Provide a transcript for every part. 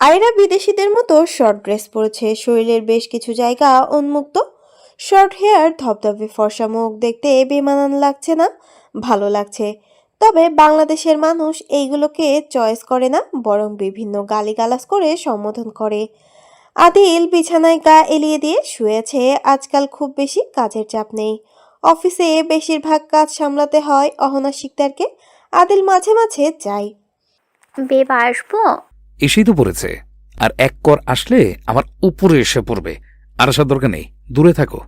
আয়রা বিদেশিদের মতো short dress পরেছে, শরীরের বেশ কিছু জায়গা উন্মুক্ত। শর্ট হেয়ার, ধবধবে ফর্সা মুখ দেখতে বেমানান লাগছে না, ভালো লাগছে। তবে বাংলাদেশের মানুষ এইগুলোকে চয়েস করে না, বরং বিভিন্ন গালিগালাজ করে সম্বোধন করে। আদিল বিছানায় গা এলিয়ে দিয়ে শুয়েছে। আজকাল খুব বেশি কাজের চাপ নেই, অফিসে বেশিরভাগ কাজ সামলাতে হয় অহনা শিকদারকে। আদিল মাঝে মাঝে যায়। বেব আসবো? এসেই তো পড়েছে। আর এক কর আসলে আমার উপরে এসে পড়বে। আর আসার দরকার নেই, দূরে থাকো।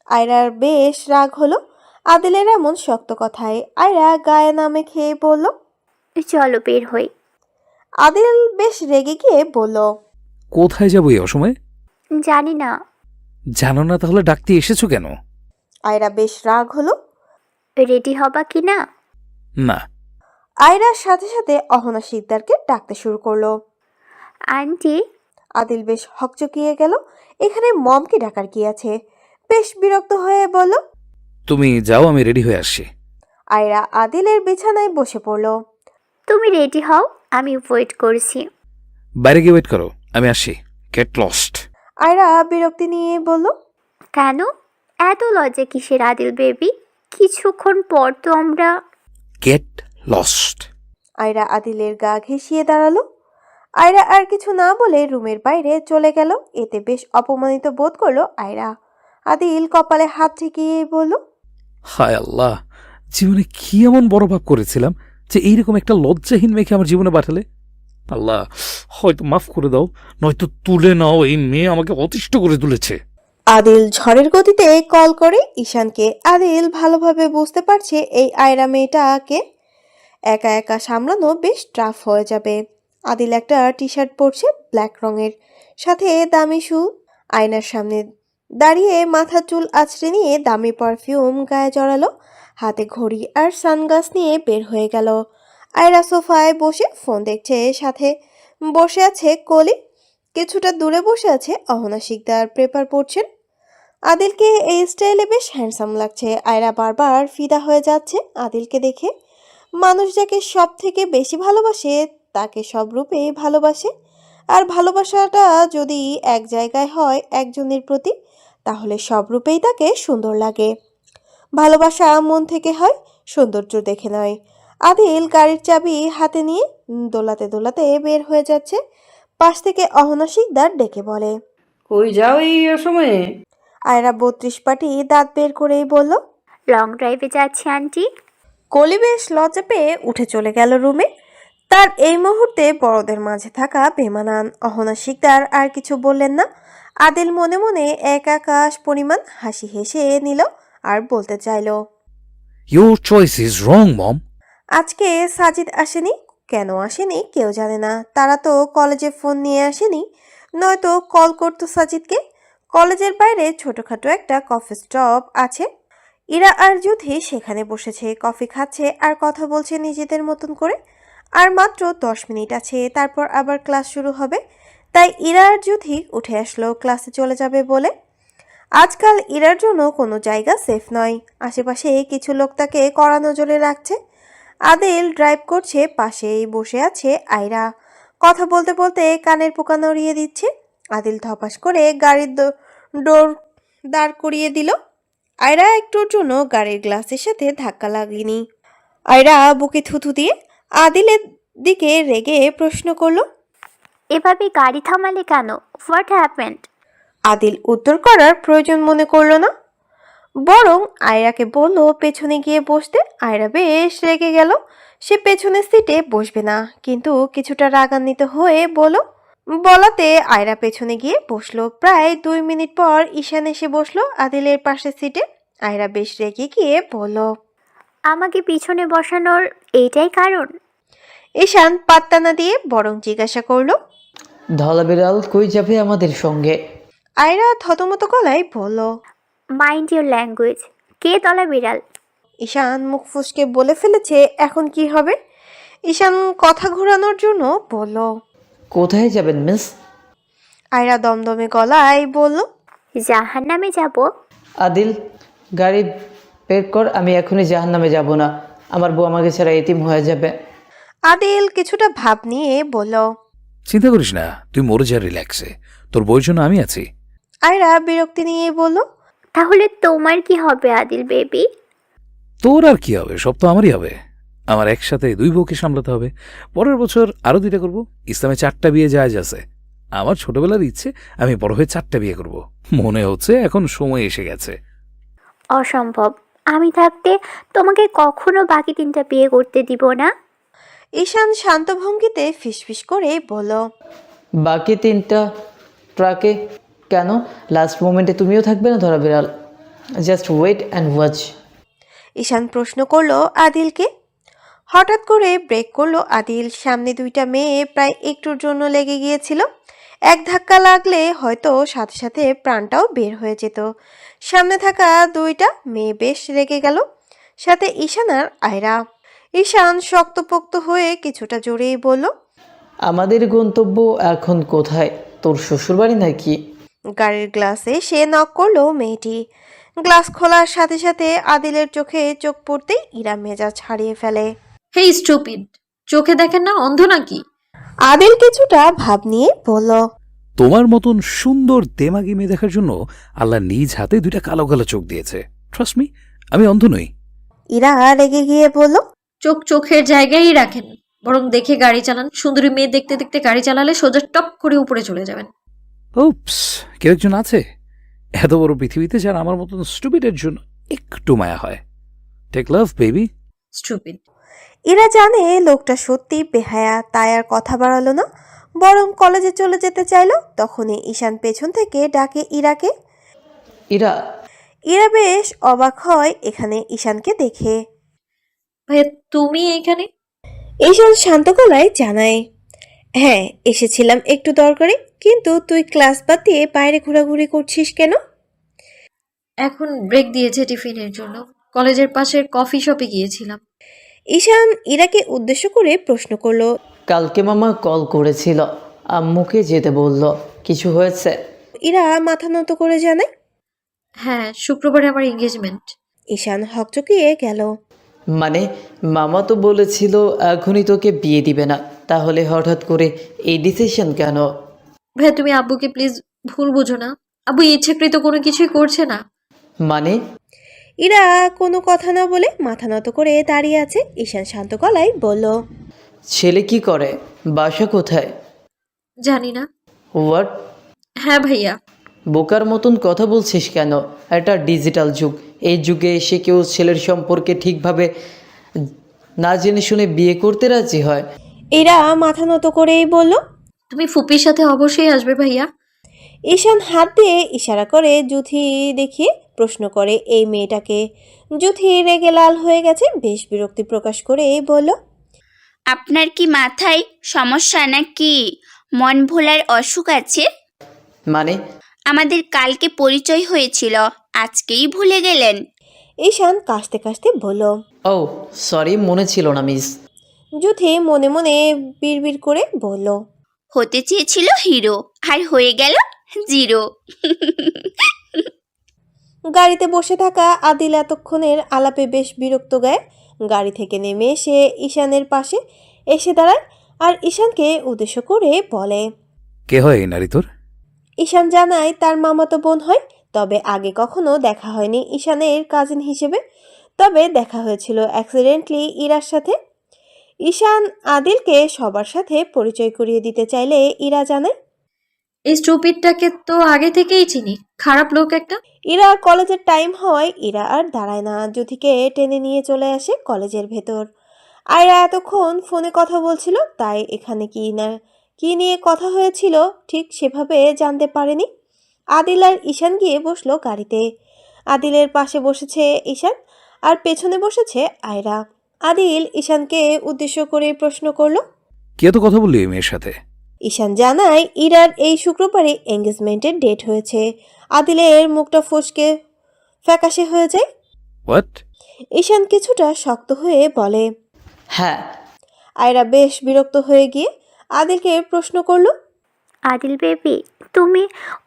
আয়রার বেশ রাগ হলো আদিলের এমন শক্ত কথায়। আয়রা গায়ে নামে খেয়ে বলল। চলো বের হই। আদিল বেশ রেগে গিয়ে বলল। কোথায় যাবো এই অসময়ে? জানি না। জানো না তাহলে ডাকতে এসেছো কেন? আয়রা বেশ রাগ হলো। রেডি হবা কি না? না। আয়রার সাথে সাথে অহনা শিকদারকে ডাকতে শুরু করলো। আন্টি। আদিল বেশ হকচকিয়ে গেল। এখানে মমকে ডাকার কি আছে? বেশ বিরক্ত হয়ে বলল। তুমি যাও, আমি রেডি হয়ে আসছি। আয়রা আদিলের বিছানায় বসে পড়ল। তুমি রেডি হও, আমি ওয়েট করছি। বাইরে গিয়ে ওয়েট করো, আমি আসছি। Get lost. আয়রা বিরক্তি নিয়ে বলল। কেন এত লজ্জা কিসের আদিল বেবি? কিছুক্ষণ পর তো আমরা। Get lost. আয়রা আদিলের গা ঘেঁষিয়ে দাঁড়ালো। আয়রা আর কিছু না বলে রুমের বাইরে চলে গেল। এতে বেশ অপমানিত বোধ করলো আয়রা। আদিল কপালে হাত ঠেকিয়ে বলল। হায় আল্লাহ, জীবনে কি এমন বড় পাপ করেছিলাম যে এইরকম একটা লজ্জাহীন মেয়েকে আমার জীবনে পাঠালে? আল্লাহ, হয়তো মাফ করে দাও, নয়তো তুলে নাও। এই মেয়ে আমাকে অতিষ্ঠ করে তুলেছে। আদিল ঝড়ের গতিতে কল করে ঈশানকে। আদিল ভালোভাবে বুঝতে পারছে এই আয়রা মেয়েটাকে একা একা সামলানো বেশ টাফ হয়ে যাবে। আদিল একটা টি শার্ট পরছে ব্ল্যাক রঙের, সাথে দামি শু। আয়নার সামনে দাঁড়িয়ে মাথার চুল আঁচড়ে নিয়ে দামি পারফিউম গায়ে জড়ালো। হাতে ঘড়ি আর সানগ্লাস নিয়ে বের হয়ে গেল। আয়রা সোফায় বসে ফোন দেখছে, সাথে বসে আছে কলি। কিছুটা দূরে বসে আছে অহনা শিকদার, পেপার পড়ছেন। আদিলকে এই স্টাইলে বেশ হ্যান্ডসাম লাগছে। আয়রা বারবার ফিদা হয়ে যাচ্ছে আদিলকে দেখে। মানুষ যাকে সব থেকে বেশি ভালোবাসে তাকে সব রূপে ভালোবাসে। আর ভালোবাসাটা যদি এক জায়গায় হয় একজনের প্রতি, তাহলে সব রূপেই তাকে সুন্দর লাগে। ভালোবাসা মন থেকে হয়, সৌন্দর্য দেখে নয়। আদিল গাড়ির চাবি হাতে নিয়ে দোলাতে দোলাতে বের হয়ে যাচ্ছে। পাশ থেকে অহনা শিকদার ডেকে বলে। কই যাও এই অসময়ে? আয়রা 32 পাটি দাঁত বের করেই বলল। লং ড্রাইভে যাচ্ছি আন্টি। কলি বেশ লজ্জা পেয়ে উঠে চলে গেল রুমে। তার এই মুহূর্তে বড়দের মাঝে থাকা বেমানান। অহনা শিকদার আর কিছু বললেন না। আদিল মনে মনে এক আকাশ পরিমাণ হাসি হেসে নিল আর বলতে চাইল। ইউর চয়েস ইজ রং মম। আজকে সাজিদ আসেনি, কেন আসেনি কেউ জানে না। তারা তো কলেজে ফোন নিয়ে আসেনি, নয়তো কল করতো সাজিদকে। কলেজের বাইরে ছোটখাটো একটা কফি স্টপ আছে। ইরা আর যুথি সেখানে বসেছে, কফি খাচ্ছে আর কথা বলছে নিজেদের মতন করে। আর মাত্র 10 মিনিট আছে, তারপর আবার ক্লাস শুরু হবে। তাই ইরা আর যুথি উঠে আসলো ক্লাসে চলে যাবে বলে। আজকাল ইরার জন্য কোনো জায়গা সেফ নয়। আশেপাশে কিছু লোক তাকে কড়া নজরে রাখছে। আদিল ড্রাইভ করছে, পাশেই বসে আছে আয়রা। কথা বলতে বলতে কানের পোকা নড়িয়ে দিচ্ছে। আদিল ধপাস করে গাড়ির ডোর দাঁড় করিয়ে দিল। আয়রা একটুর জন্য গাড়ির গ্লাসের সাথে ধাক্কা লাগেনি। আয়রা বুকে থুথু দিয়ে আদিলের দিকে রেগে প্রশ্ন করলো। এভাবে গাড়ি থামালে কেন? What happened? আদিল উত্তর করার প্রয়োজন মনে করলো না, বরং আয়রাকে বলল পেছনে গিয়ে বসতে। আয়রা বেশ রেগে গেল। সে পেছনের সিটে বসবে না, কিন্তু কিছুটা রাগান্বিত হয়ে বলাতে আয়রা পেছনে গিয়ে বসলো। প্রায় 2 মিনিট পর ঈশান এসে বসলো আদিলের পাশের সিটে। আয়রা বেশ রেগে গিয়ে বলল। আমাকে পিছনে বসানোর এইটাই কারণ? ঈশান পাত্তা না দিয়ে বরং জিজ্ঞাসা করলো। ধলা বিড়াল কই যাবে আমাদের সঙ্গে? আয়রা থতমত গলায় বলল। Mind your language. কে তলা বিড়াল? ঈশান মুখ ফুসকে বলে ফেলেছে এখন কি হবে। ঈশান কথা ঘোরানোর জন্য বলল। কোথায় যাবেন মিস? আয়রা দমদমে গলায় বলল। জাহান নামে যাব। আদিল, গাড়ি বের কর। আমি এখনই জাহান্নামে যাব না, আমার বউ আমাকে ছাড়া এতিম হয়ে যাবে। আদিল কিছুটা ভাব নিয়ে বলল। চিন্তা করিস না, তুই মরে যা রিল্যাক্সে, তোর বইয়ের জন্য আমি আছি। আয়রা বিরক্তি নিয়ে বলল, তাহলে তোমার কি হবে আদিল বেবি? তোর আর কি হবে, সব তো আমারই হবে। আমার একসাথে 2 বউকে সামলাতে হবে। পরের বছর আরো 2টা করব। ইসলামে 4টা বিয়ে জায়েজ আছে। আমার ছোটবেলার ইচ্ছে আমি বড় হয়ে 4টা বিয়ে করব। মনে হচ্ছে এখন সময় এসে গেছে। অসম্ভব, আমি থাকতে তোমাকে কখনো বাকি 3টা বিয়ে করতে দিব না। ঈশান শান্ত ভঙ্গিতে ফিসফিস করে বলল, বাকি 3টা ট্রাকে কেন? লাস্ট মোমেন্টে তুমিও থাকবে না ধরা বিড়াল? Just wait and watch. Ishan প্রশ্ন করলো আদিলকে। হঠাৎ করে ব্রেক করলো আদিল। সামনে 2টা মেয়ে প্রায় একটুর জন্য লেগে গিয়েছিল। এক ধাক্কা লাগলে হয়তো সাথে সাথে প্রাণটাও বের হয়ে যেত। সামনে থাকা 2টা মেয়ে বেশ রেগে গেল, সাথে ঈশান আর আয়রা। ঈশান শক্তপোক্ত হয়ে কিছুটা জোরেই বলল, আমাদের গন্তব্য এখন কোথায়? তোর শ্বশুরবাড়ি নাকি? গাড়ির গ্লাসে সে নক করলো মেয়েটি। গ্লাস খোলার সাথে সাথে আদিলের চোখে চোখ পড়তেই ইরা মেজাজ হারিয়ে ফেলে। হেই স্টুপিড, চোখে দেখেন না, অন্ধ নাকি? আদিল কিছুটা ভাব নিয়ে বলল, তোমার মতন সুন্দর দেমাগি মেয়ে দেখার জন্য আল্লাহ নিজ হাতে 2টা কালো কালো চোখ দিয়েছে। ট্রাস্ট মি, আমি অন্ধ নই। ইরা রেগে গিয়ে বলল, চোখ চোখের জায়গায় রাখেন, বরং দেখে গাড়ি চালান। সুন্দরী মেয়ে দেখতে দেখতে গাড়ি চালালে সোজা টপ করে উপরে চলে যাবেন। ওপস, কেউ একজন আছে এত বড় পৃথিবীতে যার আমার মতন স্টুপিডের জন্য একটু মায়া হয়। টেক লাভ বেবি। স্টুপিড। ইরা জানে লোকটা সত্যি বেহায়া, তাই আর কথা বাড়ালো না, বরং কলেজে চলে যেতে চাইলো। তখনই ঈশান পেছন থেকে ডাকে ইরাকে। ইরা, ইরা বেশ অবাক হয় এখানে ঈশানকে দেখে। ভাইয়া তুমি এখানে? ঈশান শান্ত গলায় জানায়, হ্যাঁ এসেছিলাম একটু দরকারে, কিন্তু তুই ক্লাস বাদ দিয়ে বাইরে ঘোরাঘুরি করছিস কেন? এখন ব্রেক দিয়েছে টিফিনের জন্য, কলেজের পাশের কফি শপে গিয়েছিলাম। ঈশান ইরাকে উদ্দেশ্য করে প্রশ্ন করলো, কালকে মামা কল করেছিল, আম্মুকে যেতে বলল। কিছু হয়েছে? ইরা মাথা নত করে জানায়। হ্যাঁ, শুক্রবারে আমার এঙ্গেজমেন্ট। ঈশান হকচকিয়ে গেল। মানে মামা তো বলেছিল এখনই তোকে বিয়ে দিবে না, তাহলে হঠাৎ করে এই ডিসিশন কেন? ভাইয়া তুমি আব্বুকে প্লিজ ভুল বুঝো না, আব্বু ইচ্ছাকৃত কোনো কিছুই করছে না। মানে? ইরা কোনো কথা না বলে মাথা নত করে দাঁড়িয়ে আছে। ঈশান শান্ত গলায় বলল, ছেলে কি করে? বাসা কোথায়? জানি না। হোয়াট? হ্যাঁ ভাইয়া। বোকার মতন কথা বলছিস কেন? এটা ডিজিটাল যুগ, এই যুগে এসে কেউ ছেলের সম্পর্কে ঠিকভাবে না জেনে শুনে বিয়ে করতে রাজি হয়? ইরা মাথা নত করেই বলল। তুমি ফুপির সাথে অবশ্যই আসবে ভাইয়া। ঈশান হাত দিয়ে ইশারা করে জুথি দেখিয়ে প্রশ্ন করে এই মেয়েটাকে। জুথি রেগে লাল হয়ে গেছে, বেশ বিরক্তি প্রকাশ করে বলল, আপনার কি মাথায় সমস্যা নাকি মন ভোলার অসুখ আছে? মানে? আমাদের কালকে পরিচয় হয়েছিল, আজকেই ভুলে গেলেন? ঈশান কাশতে কাশতে বলল। ও সরি, মনে ছিল না মিস। জুথি মনে মনে বিড়বিড় করে বলল, হতে চেয়েছিল হিরো আর হয়ে গেল জিরো। গাড়িতে বসে থাকা আদিল এতক্ষণের আলাপে বেশ বিরক্ত গায়ে গাড়ি থেকে নেমে এসে ঈশানের পাশে এসে দাঁড়ায় আর ঈশানকে উদ্দেশ্য করে বলে, কে হয় এই নারী তোর? ঈশান জানায় তার মামাতো বোন হয়, তবে আগে কখনো দেখা হয়নি ঈশানের কাজিন হিসেবে, তবে দেখা হয়েছিল অ্যাক্সিডেন্টলি ইরার সাথে। ঈশান আদিলকে সবার সাথে পরিচয় করিয়ে দিতে চাইলে ইরা জানায়, এই স্টুপিডটাকে তো আগে থেকেই চিনি, খারাপ লোক একটা। ইরা কলেজের টাইম হওয়ায় ইরা আর দাঁড়ায় না, জ্যোতিকে টেনে নিয়ে চলে আসে কলেজের ভেতর। আয়রা এতক্ষণ ফোনে কথা বলছিল, তাই এখানে কি নিয়ে কথা হয়েছিল ঠিক সেভাবে জানতে পারেনি। আদিল আর ঈশান গিয়ে বসলো গাড়িতে। আদিলের পাশে বসেছে ঈশান আর পেছনে বসেছে আয়রা। আদিল ঈশানকে উদ্দেশ্য করে প্রশ্ন করলো, কে তো কথা বললি এই মেয়ের সাথে? ঈশান জানায় ইরার এই শুক্রবারে এঙ্গেজমেন্টের ডেট হয়েছে। আদিলের মুখটা ফসকে ফ্যাকাশে হয়ে যায়। হোয়াট? ঈশান কিছুটা শক্ত হয়ে বলে। হ্যাঁ। আয়রা বেশ বিরক্ত হয়ে গিয়ে আদিলকে প্রশ্ন করলো, আদিল বেবি, তুমি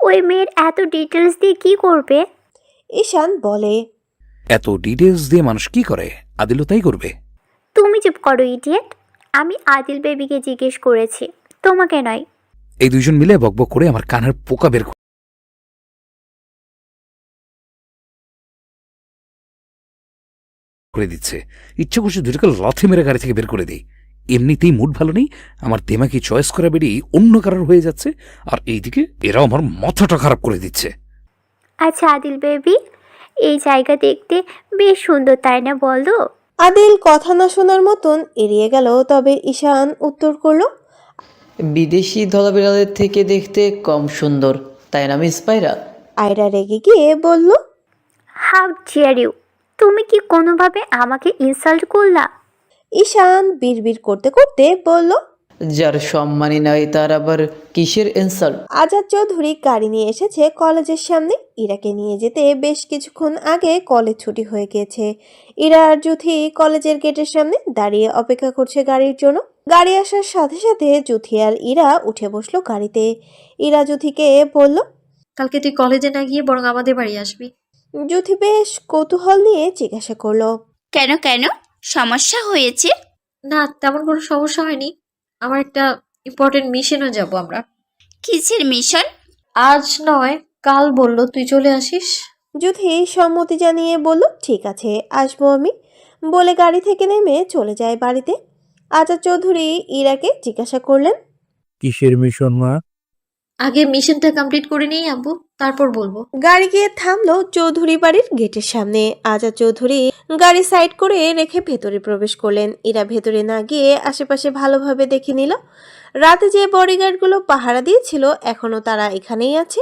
ওই মেয়ের এত ডিটেলস দিয়ে কি করবে? ঈশান বলে, এত ডিটেলস দিয়ে মানুষ কি করে? আদিলও তাই করবে। তুমি চুপ করো ইডিয়েট। আমি আদিল বেবিকে জিজ্ঞেস করেছি তোমাকে নয়। এই দুইজন মিলে বকবক করে আমার কানের পোকা বের করে দিচ্ছে। ইচ্ছা করছে দুটাকে লাথি মেরে গাড়ি থেকে বের করে দিই। এমনিতেই মুড ভালো নেই, আমার দেমাকি চয়েস করা বেরিয়ে অন্য কারোর হয়ে যাচ্ছে, আর এইদিকে এরাও আমার মাথাটা খারাপ করে দিচ্ছে। আচ্ছা আদিল বেবি, এই জায়গা দেখতে বেশ সুন্দর তাই না বলো? আদিল কথা না শোনার মতন এড়িয়ে গেল, তবে ঈশান উত্তর করলো, বিদেশি ধলা বিড়ালের থেকে দেখতে কম সুন্দর, তাই না মিস পায়রা? আয়রা রেগে গিয়ে বলল, হাউ ডিয়ার ইউ, তুমি কি কোনোভাবে আমাকে ইনসাল্ট করলা? ঈশান বিড়বিড় করতে করতে বলল, যার সম্মানই নাই তার আবার কিসের ইনসাল্ট? আজাদ চৌধুরী গাড়ি নিয়ে এসেছে কলেজের সামনে। ইরাকে নিয়ে যেতে বেশ কিছুক্ষণ আগে কলেজ ছুটি হয়ে গিয়েছে। ইরা আর জুথি কলেজের গেটের সামনে দাঁড়িয়ে অপেক্ষা করছে গাড়ির জন্য। গাড়ি আসার সাথে সাথে জুথি আর ইরা উঠে বসলো গাড়িতে। ইরা জুথিকে বলল, কালকে তুই কলেজে না গিয়ে বরং আমাদের বাড়ি আসবি। জুথি বেশ কৌতূহল নিয়ে জিজ্ঞাসা করলো, কেন কেন সমস্যা হয়েছে? না, তেমন কোনো সমস্যা হয়নি। আমার একটা ইম্পর্টেন্ট মিশনও যাব আমরা। কিসের মিশন? আজ নয়, কাল বললো তুই চলে আসিস। জুথি সম্মতি জানিয়ে বলল, ঠিক আছে, আসবো আমি, বলে গাড়ি থেকে নেমে চলে যায় বাড়িতে। আজাদ চৌধুরী ইরাকে জিজ্ঞাসা করলেন, কিসের মিশন মা? আগে মিশনটা কমপ্লিট করে নিই আব্বু, তারপর বলবো। গাড়ি গিয়ে থামলো চৌধুরী বাড়ির গেটের সামনে। আজাদ চৌধুরী গাড়ি সাইড করে রেখে ভেতরে প্রবেশ করলেন। ইরা ভেতরে না গিয়ে আশেপাশে ভালোভাবে দেখে নিল। রাতে যে বডিগার্ডগুলো পাহারা দিয়েছিল এখনো তারা এখানেই আছে।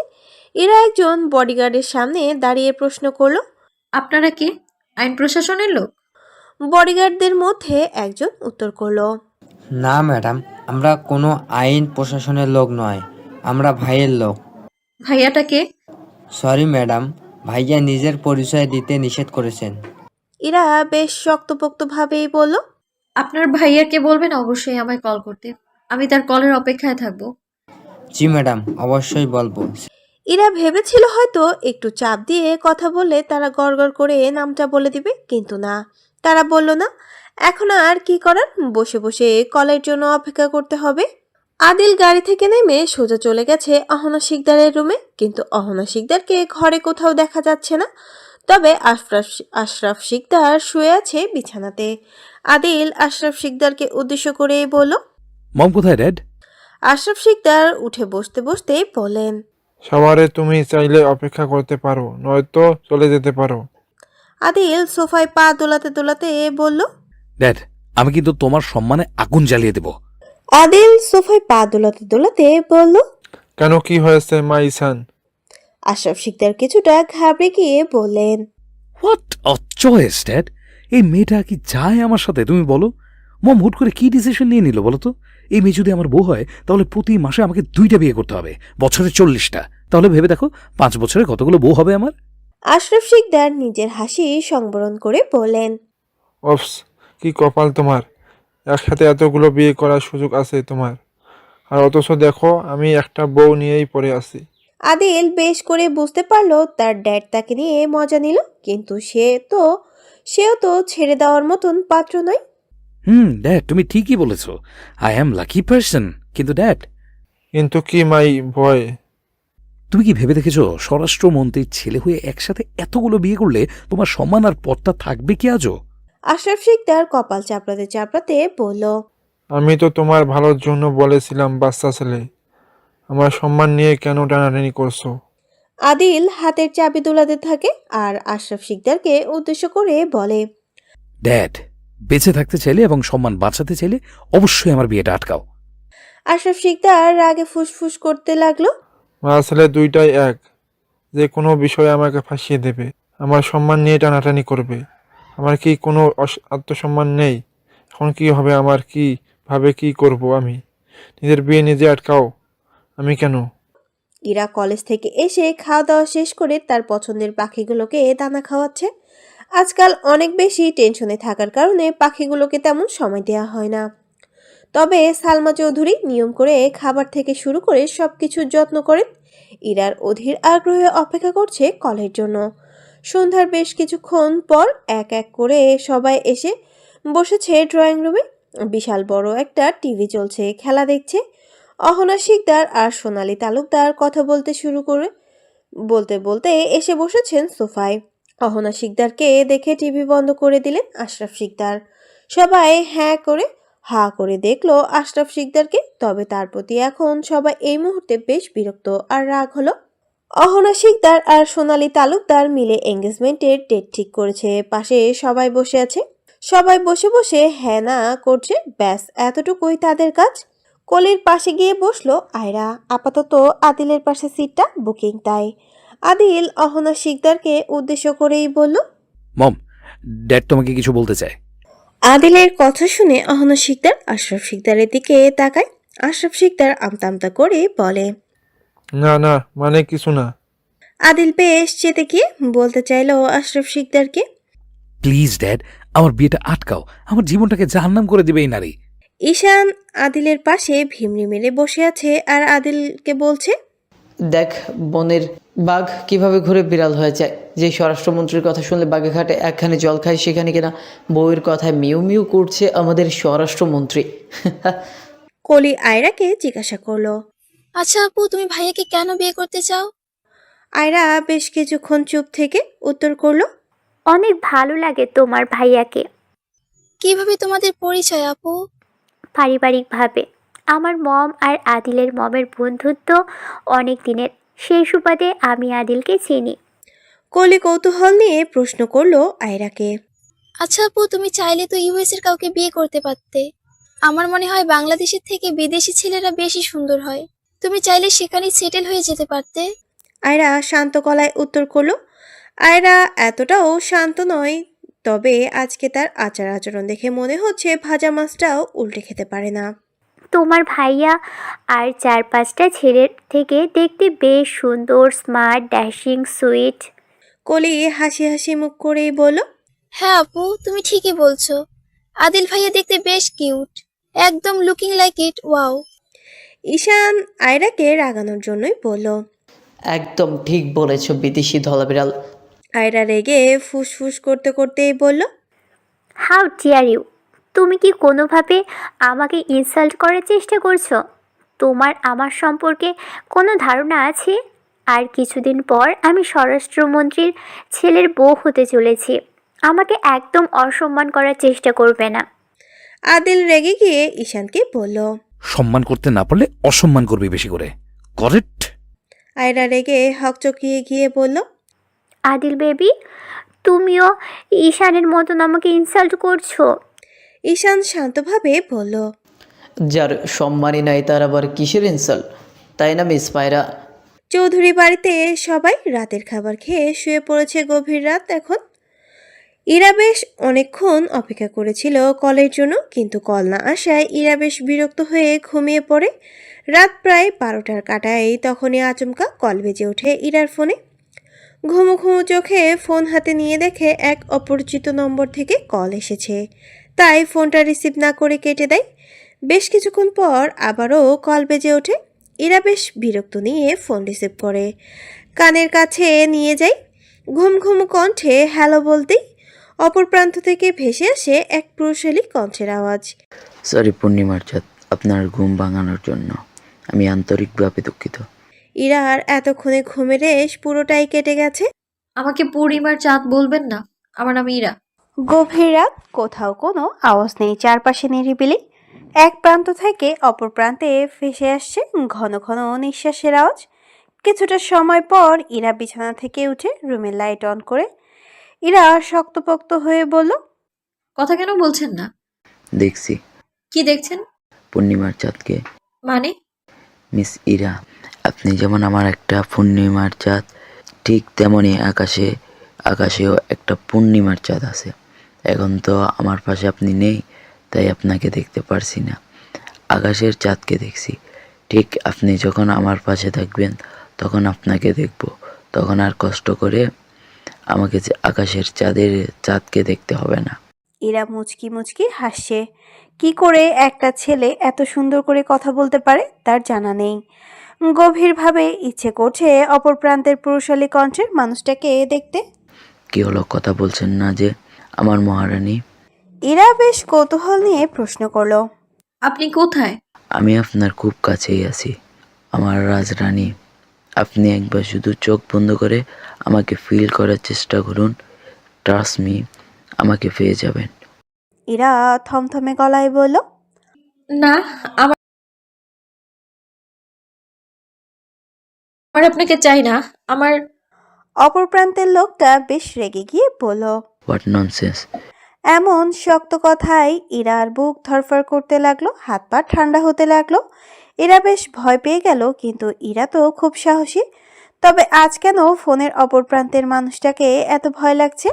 ইরা একজন বডিগার্ডের সামনে দাঁড়িয়ে প্রশ্ন করলো, আপনারা কে? আইন প্রশাসনের লোক? বডিগার্ডদের মধ্যে একজন উত্তর করলো, না ম্যাডাম, আমরা কোনো আইন প্রশাসনের লোক নয়, আমরা ভাইয়ের লোক। ভাইয়াটাকে? সরি ম্যাডাম, ভাইয়া নিজের পরিচয় দিতে নিষেধ করেছেন। ইরা বেশ শক্তপোক্তভাবেই বলল, আপনার ভাইয়াকে বলবেন অবশ্যই আমায় কল করতে, আমি তার কলের অপেক্ষায় থাকবো। জি ম্যাডাম, অবশ্যই বলবো। ইরা ভেবেছিল হয়তো একটু চাপ দিয়ে কথা বললে তারা গড়গড় করে নামটা বলে দিবে, কিন্তু না, তারা বলল না। এখন আর কি করার, বসে বসে কলের জন্য অপেক্ষা করতে হবে। আদিল গাড়ি থেকে নেমে সোজা চলে গেছে অহনা শিকদারের রুমে, কিন্তু অহনা শিকদারকে ঘরে কোথাও দেখা যাচ্ছে না। তবে আশরাফ শিকদার শুয়ে আছে বিছানাতে। আদিল আশরাফ শিকদারকে উদ্দেশ্য করে বলল, মম কোথায় ড্যাড? আশরাফ শিকদার উঠে বসতে বসতে বলেন, সবারে তুমি চাইলে অপেক্ষা করতে পারো, নয়তো চলে যেতে পারো। আদিল সোফায় পা দোলাতে দোলাতে বলল, ড্যাড, আমি কিন্তু তোমার সম্মানে আগুন জ্বালিয়ে দেব। আদিল সোফায় পা দোলাতে দোলাতে বলল, কেন, কি হয়েছে মা ঈশান? আশরাফ শিকদার কিছুটা ঘাবড়ে গিয়ে বললেন, হোয়াট আ চয়েস ড্যাড! এই মেয়েটা কি যায় আমার সাথে, তুমি বলো? মম হুট করে কি ডিসিশন নিয়ে নিল বলো তো? এই মেয়ে যদি আমার বউ হয় তাহলে প্রতি মাসে আমাকে 2টা বিয়ে করতে হবে, বছরে 40টা। তাহলে ভেবে দেখো 5 বছরে কতগুলো বউ হবে আমার। আশরাফ শিকদার নিজের হাসি সংবরণ করে বললেন, অফস, কি কপাল তোমার, একসাথে এতগুলো বিয়ে করার সুযোগ আছে তোমার, আর অথচ দেখো আমি একটা বউ নিয়েই পড়ে আছি। আদিল বেশ করে বুঝতে পারলো তার ড্যাড তাকে নিয়ে মজা নিল, কিন্তু সেও তো ছেড়ে দেওয়ার মতন পাত্র নয়। ড্যাড, তুমি ঠিকই বলেছ, আই অ্যাম লাকি পার্সন। কিন্তু ড্যাড, কিন্তু কি মাই ভয়? তুমি কি ভেবে দেখেছো স্বরাষ্ট্রমন্ত্রীর ছেলে হয়ে একসাথে এতগুলো বিয়ে করলে তোমার সম্মান আর পদটা থাকবে কি আজও? আশরাফ শিকদার কপাল চাপড়াতে চাপড়াতে বলল, আমি তো তোমার ভালোর জন্য বলেছিলাম বাচ্চা ছেলে, আমার সম্মান নিয়ে কেন টানাটানি করছো? আদিল হাতের চাবি দোলাতে থাকে আর আশরাফ শিকদারকে উদ্দেশ্য করে বলে, ড্যাড, বেঁচে থাকতে চাইলে এবং সম্মান বাঁচাতে চাইলে অবশ্যই আমার বিয়েটা আটকাও। আশরাফ শিকদার রাগে ফুসফুস করতে লাগলো, মা ছেলে দুইটাই এক, যে কোনো বিষয়ে আমাকে ফাঁসিয়ে দেবে, আমার সম্মান নিয়ে টানাটানি করবে। আমার কি কোনো আত্মসম্মান নেই? এখন কি হবে আমার? কি ভাবে কি করব আমি? নিজের বিয়ে নিজে আটকাও, আমি কেন? ইরা কলেজ থেকে এসে খাওয়া দাওয়া শেষ করে তার পছন্দের পাখিগুলোকে দানা খাওয়াচ্ছে। আজকাল অনেক বেশি টেনশনে থাকার কারণে পাখিগুলোকে তেমন সময় দেওয়া হয় না। তবে সালমা চৌধুরী নিয়ম করে খাবার থেকে শুরু করে সবকিছুর যত্ন করেন। ইরার অধীর আগ্রহে অপেক্ষা করছে কলের জন্য। সন্ধ্যার বেশ কিছুক্ষণ পর এক এক করে সবাই এসে বসেছে ড্রয়িং রুমে। বিশাল বড় একটা টিভি চলছে, খেলা দেখছে। অহনা শিকদার আর সোনালী তালুকদার কথা বলতে শুরু করে বলতে বলতে এসে বসেছেন সোফায়। অহনা শিকদারকে দেখে টিভি বন্ধ করে দিলেন আশরাফ শিকদার। সবাই হ্যাঁ করে হা করে দেখলো আশরাফ শিকদারকে। তবে তার প্রতি এখন সবাই এই মুহূর্তে বেশ বিরক্ত আর রাগ হলো। অহনা শিকদার আর সোনালী তালুকদার মিলে এঙ্গেজমেন্টের ডেট ঠিক করেছে। পাশে সবাই বসে আছে। সবাই বসে বসে হ্যাঁ না করছে, ব্যাস এতটুকুই তাদের কাজ। কলির পাশে গিয়ে বসলো আয়রা। আপাতত আদিলের পাশে সিটটা বুকিং, তাই আদিল অহনা শিকদারকে উদ্দেশ্য করেই বলল, মম, ড্যাড তোমাকে কিছু বলতে চায়। আদিলের কথা শুনে অহনা শিকদার আশরাফ শিকদারের দিকে তাকায়। আশরাফ শিকদার আমতা আমতা করে বলে, না না, মানে কিছু না। আদিল বেশ চেতে গিয়ে বলতে চাইলো আশরাফ শিকদারকে, প্লিজ ড্যাড, আমার বিয়েটা আটকাও, আমার জীবনটাকে জাহান্নাম করে দিবে এই নারী। ঈশান আদিলের পাশে ভিমড়ি মেরে বসে আছে আর আদিলকে বলছে, দেখ বনের বাঘ কিভাবে ঘুরে বিড়াল হয়ে যায়। যে স্বরাষ্ট্রমন্ত্রীর কথা শুনলে বাঘে ঘাটে একখানে জল খায়, সেখানে কিনা বউয়ের কথায় মিউ মিউ করছে আমাদের স্বরাষ্ট্রমন্ত্রী। কলি আয়রাকে জিজ্ঞাসা করলো। আচ্ছা আপু, তুমি ভাইয়াকে কেন বিয়ে করতে চাও? আয়রা বেশ কিছুক্ষণ চুপ থেকে উত্তর করলো, অনেক ভালো লাগে তোমার ভাইয়াকে। কিভাবে তোমাদের পরিচয় আপু? পারিবারিকভাবে আমার মম আর আদিলের মমের বন্ধুত্ব অনেক দিনের, সেই সুবাদে আমি আদিলকে চিনি। কলি কৌতূহল নিয়ে প্রশ্ন করলো আয়রাকে। আচ্ছা আপু, তুমি চাইলে তো ইউএস এর কাউকে বিয়ে করতে পারতে। আমার মনে হয় বাংলাদেশের থেকে বিদেশি ছেলেরা বেশি সুন্দর হয়। তুমি চাইলে সেখানেই সেটেল হয়ে যেতে পারতে। আয়রা শান্ত গলায় উত্তর করলো। আয়রা এতটাও শান্ত নয়, তবে আজকে তার আচার আচরণ দেখে মনে হচ্ছে ভাজা মাছটাও উল্টে খেতে পারে না। তোমার ভাইয়া আর 4-5টা ছেলের থেকে দেখতে বেশ সুন্দর, স্মার্ট, ড্যাশিং, সুইট। কলি হাসি হাসি মুখ করেই বলল, হ্যাঁ আপু, তুমি ঠিকই বলছো। আদিল ভাইয়া দেখতে বেশ কিউট, একদম লুকিং লাইক ইট, ওয়াও। ঈশান আয়রাকে রাগানোর জন্যই বলল। একদম ঠিক বলেছ, বিদেশি ধলা বিড়াল। আয়রা রেগে ফুসফুস করতে করতেই বলল, হাউ ডিয়ার ইউ! তুমি কি কোনোভাবে আমাকে ইনসাল্ট করার চেষ্টা করছো? তোমার আমার সম্পর্কে কোনো ধারণা আছে? আর কিছুদিন পর আমি স্বরাষ্ট্রমন্ত্রীর ছেলের বউ হতে চলেছি। আমাকে একদম অসম্মান করার চেষ্টা করবে না। আদিল রেগে গিয়ে ঈশানকে বলল। সম্মান করতে না পারলে অসম্মান করবি বেশি করে, করেক্ট? আয়রা রেগে হকচকিয়ে গিয়ে বলল, আদিল বেবি, তুমিও ঈশানের মতন আমাকে ইনসাল্ট করছো। ঈশান শান্তভাবে বলল, যার সম্মানই নাই তার আবার কিসের ইনসাল্ট, তাই না মিস পায়রা? চৌধুরী বাড়িতে সবাই রাতের খাবার খেয়ে শুয়ে পড়েছে। গভীর রাত এখন। ইরা বেশ অনেকক্ষণ অপেক্ষা করেছিল কলের জন্য, কিন্তু কল না আসায় ইরা বেশ বিরক্ত হয়ে ঘুমিয়ে পড়ে। রাত প্রায় 12টার কাটায় তখনই আচমকা কল বেজে ওঠে ইরার ফোনে। ঘুমু ঘুমু চোখে ফোন হাতে নিয়ে দেখে এক অপরিচিত নম্বর থেকে কল এসেছে, তাই ফোনটা রিসিভ না করে কেটে দেয়। বেশ কিছুক্ষণ পর আবারও কল বেজে ওঠে। ইরা বেশ বিরক্ত নিয়ে ফোন রিসিভ করে, কানের কাছে নিয়ে যায়। ঘুম ঘুম কণ্ঠে হ্যালো বলতেই অপর প্রান্ত থেকে ভেসে আসে এক পুরুষালী কণ্ঠের আওয়াজ। সরি পূর্ণিমার চাঁদ, আপনার ঘুম ভাঙানোর জন্য আমি আন্তরিকভাবে দুঃখিত। ইরার এতক্ষণে ঘুমের রেশ পুরোটাই কেটে গেছে। আমাকে পূর্ণিমার চাঁদ বলবেন না, আমার নাম ইরা। গভীর রাত, কোথাও কোনো আওয়াজ নেই, চারপাশে নিরিবিলি। এক প্রান্ত থেকে অপর প্রান্তে ভেসে আসছে ঘন ঘন নিঃশ্বাসের আওয়াজ। কিছুটা সময় পর ইরা বিছানা থেকে উঠে রুমের লাইট অন করে। ইরা শক্তপোক্ত হয়ে বলল, কথা কেন বলছেন না? দেখছি কি দেখছেন? পূর্ণিমার চাঁদকে। মানে? মিস ইরা, আপনি যেমন আমার একটা পূর্ণিমার চাঁদ, ঠিক তেমনই আকাশেও একটা পূর্ণিমার চাঁদ আছে। এখন তো আমার পাশে আপনি নেই, তাই আপনাকে দেখতে পারছি না। আকাশের চাঁদকে দেখছি। ঠিক আপনি যখন আমার পাশে থাকবেন তখন আপনাকে দেখব, তখন আর কষ্ট করে আমাকে যে আকাশের চাঁদকে দেখতে হবে না। ইরা মুচকি মুচকি হাসছে। কি করে একটা ছেলে এত সুন্দর করে কথা বলতে পারে তার জানা নেই। গভীরভাবে ইচ্ছে করছে অপর প্রান্তের পুরুষালী কণ্ঠের মানুষটাকে দেখতে। কি হলো, কথা বলছেন না যে আমার মহারানী? ইরা বেশ কৌতূহল নিয়ে প্রশ্ন করলো। আপনি কোথায়? আমি আপনার খুব কাছেই আছি, আমার রাজরানী। আপনি একবার শুধু চোখ বন্ধ করে আমাকে ফিল করার চেষ্টা করুন। ট্রাস্ট মি, আমাকে পেয়ে যাবেন। ইরা থমথমে গলায় বলল, না, আমার আমার আপনাকে চাই না। আমার অপর প্রান্তের লোকটা বেশ রেগে গিয়ে বলল। What nonsense! এমন শক্ত কথায় ইরার বুক ধরফর করতে লাগলো, হাত পা ঠান্ডা হতে লাগলো। ইরা বেশ ভয় পেয়ে গেল, কিন্তু ইরা তো খুব সাহসী। তবে আজ কেন ফোনের অপর প্রান্তের মানুষটাকে এত ভয় লাগছে?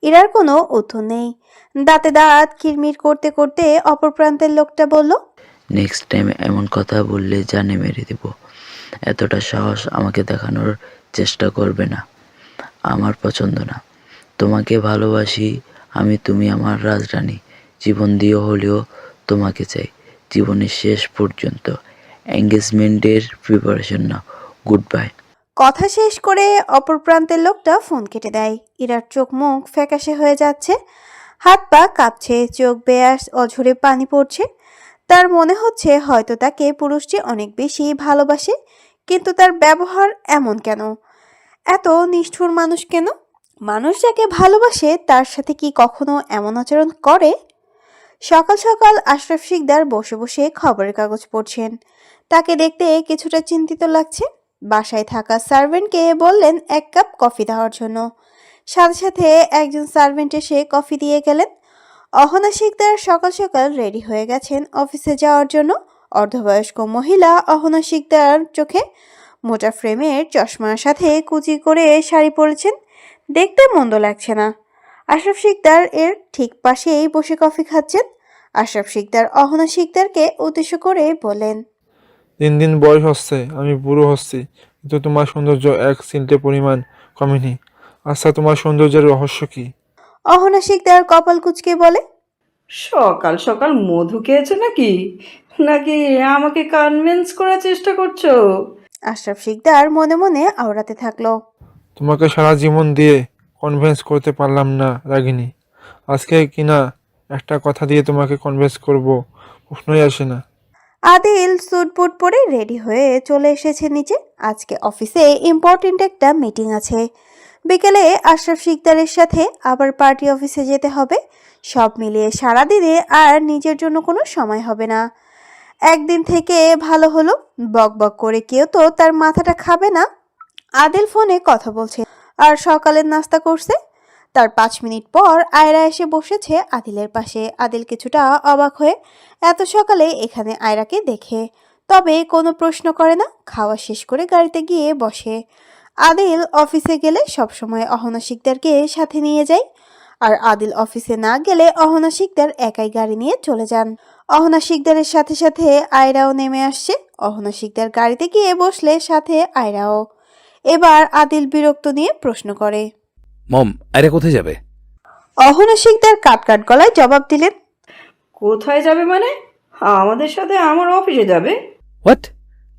ইরার কোনো উত্তর নেই। দাঁতে দাঁত কিরমির করতে করতে অপর প্রান্তের লোকটা বলল, নেক্সট টাইম এমন কথা বললে জানে মেরে দেব। এতটা সাহস আমাকে দেখানোর চেষ্টা করবে না, আমার পছন্দ না। তোমাকে ভালোবাসি আমি, তুমি আমার রাজরানী। জীবন দিয়ে হলেও তোমাকে চাই, জীবনের শেষ পর্যন্ত। এঙ্গেজমেন্টের প্রিপারেশন নাও। Good bye. কথা শেষ করে অপর প্রান্তের লোকটা ফোন কেটে দেয়। ইরার চোখ মুখ ফ্যাকাশে হয়ে যাচ্ছে, হাত পা কাঁপছে, চোখ বেয়ে অঝরে পানি পড়ছে। তার মনে হচ্ছে হয়তো তাকে পুরুষটি অনেক বেশি ভালোবাসে, কিন্তু তার ব্যবহার এমন কেন? এত নিষ্ঠুর মানুষ কেন? মানুষ যাকে ভালোবাসে তার সাথে কি কখনো এমন আচরণ করে? সকাল সকাল আশরাফ শিকদার বসে বসে খবরের কাগজ পড়ছেন। তাকে দেখতে কিছুটা চিন্তিত লাগছে। বাসায় থাকা সার্ভেন্টকে বললেন 1 কাপ কফি দেওয়ার জন্য। সাথে সাথে একজন সার্ভেন্ট এসে কফি দিয়ে গেলেন। অহনা শিকদার সকাল সকাল রেডি হয়ে গেছেন অফিসে যাওয়ার জন্য। অর্ধবয়স্ক মহিলা অহনা শিকদার চোখে মোটা ফ্রেমের চশমার সাথে কুচি করে শাড়ি পরেছেন। দেখতে মন্দ লাগছে না। আশরাফ শিকদার এর ঠিক পাশেই বসে কফি খাচ্ছেন। আশরাফ শিকদার অহনা শিকদারকে উদ্দেশ্য করে বলেন, দিন দিন বয়স হচ্ছে, আমি বুড়ো হচ্ছি, কিন্তু তোমার সৌন্দর্য এক সিল্টে পরিমাণ কমেনি। আচ্ছা, তোমার সৌন্দর্যের রহস্য কি? অহনা শিকদার কপাল কুঁচকে বলে, সকাল সকাল মধু খেয়েছো নাকি? নাকি আমাকে কনভিন্স করার চেষ্টা করছো? আশরাফ শিকদার মনে মনে আওড়াতে থাকলো, তোমাকে সারা জীবন দিয়ে কনভিন্স করতে পারলাম না রাগিনী। আজকে কিনা একটা কথা দিয়ে তোমাকে কনভিন্স করব, প্রশ্নই আসে না। আদিল স্যুট বুট পরে রেডি হয়ে চলে এসেছে নিচে। আজকে অফিসে ইম্পর্টেন্ট একটা মিটিং আছে। বিকেলে আশরাফ শিকদারের সাথে আবার পার্টি অফিসে যেতে হবে। সব মিলিয়ে সারাদিনে আর নিজের জন্য কোনো সময় হবে না। একদিন থেকে ভালো হলো, বক বক করে কেউ তো তার মাথাটা খাবে না। আদিল ফোনে কথা বলছে আর সকালের নাস্তা করছে। তার 5 মিনিট পর আয়রা এসে বসেছে আদিলের পাশে। আদিল কিছুটা অবাক হয়ে এত সকালে এখানে আয়রাকে দেখে, তবে কোনো প্রশ্ন করে না। খাওয়া শেষ করে গাড়িতে গিয়ে বসে। আদিল অফিসে গেলে সবসময় অহনা শিকদারকে সাথে নিয়ে যায়, আর আদিল অফিসে না গেলে অহনা শিকদার একাই গাড়ি নিয়ে চলে যান। অহনা শিকদারের সাথে সাথে আয়রাও নেমে আসছে। অহনা শিকদার গাড়িতে গিয়ে বসলে সাথে আয়রাও। এবার আদিল বিরক্ত নিয়ে প্রশ্ন করে, মম, আরে কোথায় যাবে? অহনা শিকদার কাট কাট গলায় জবাব দিলেন, কোথায় যাবে মানে? আমাদের সাথে আমার অফিসে যাবে? হোয়াট?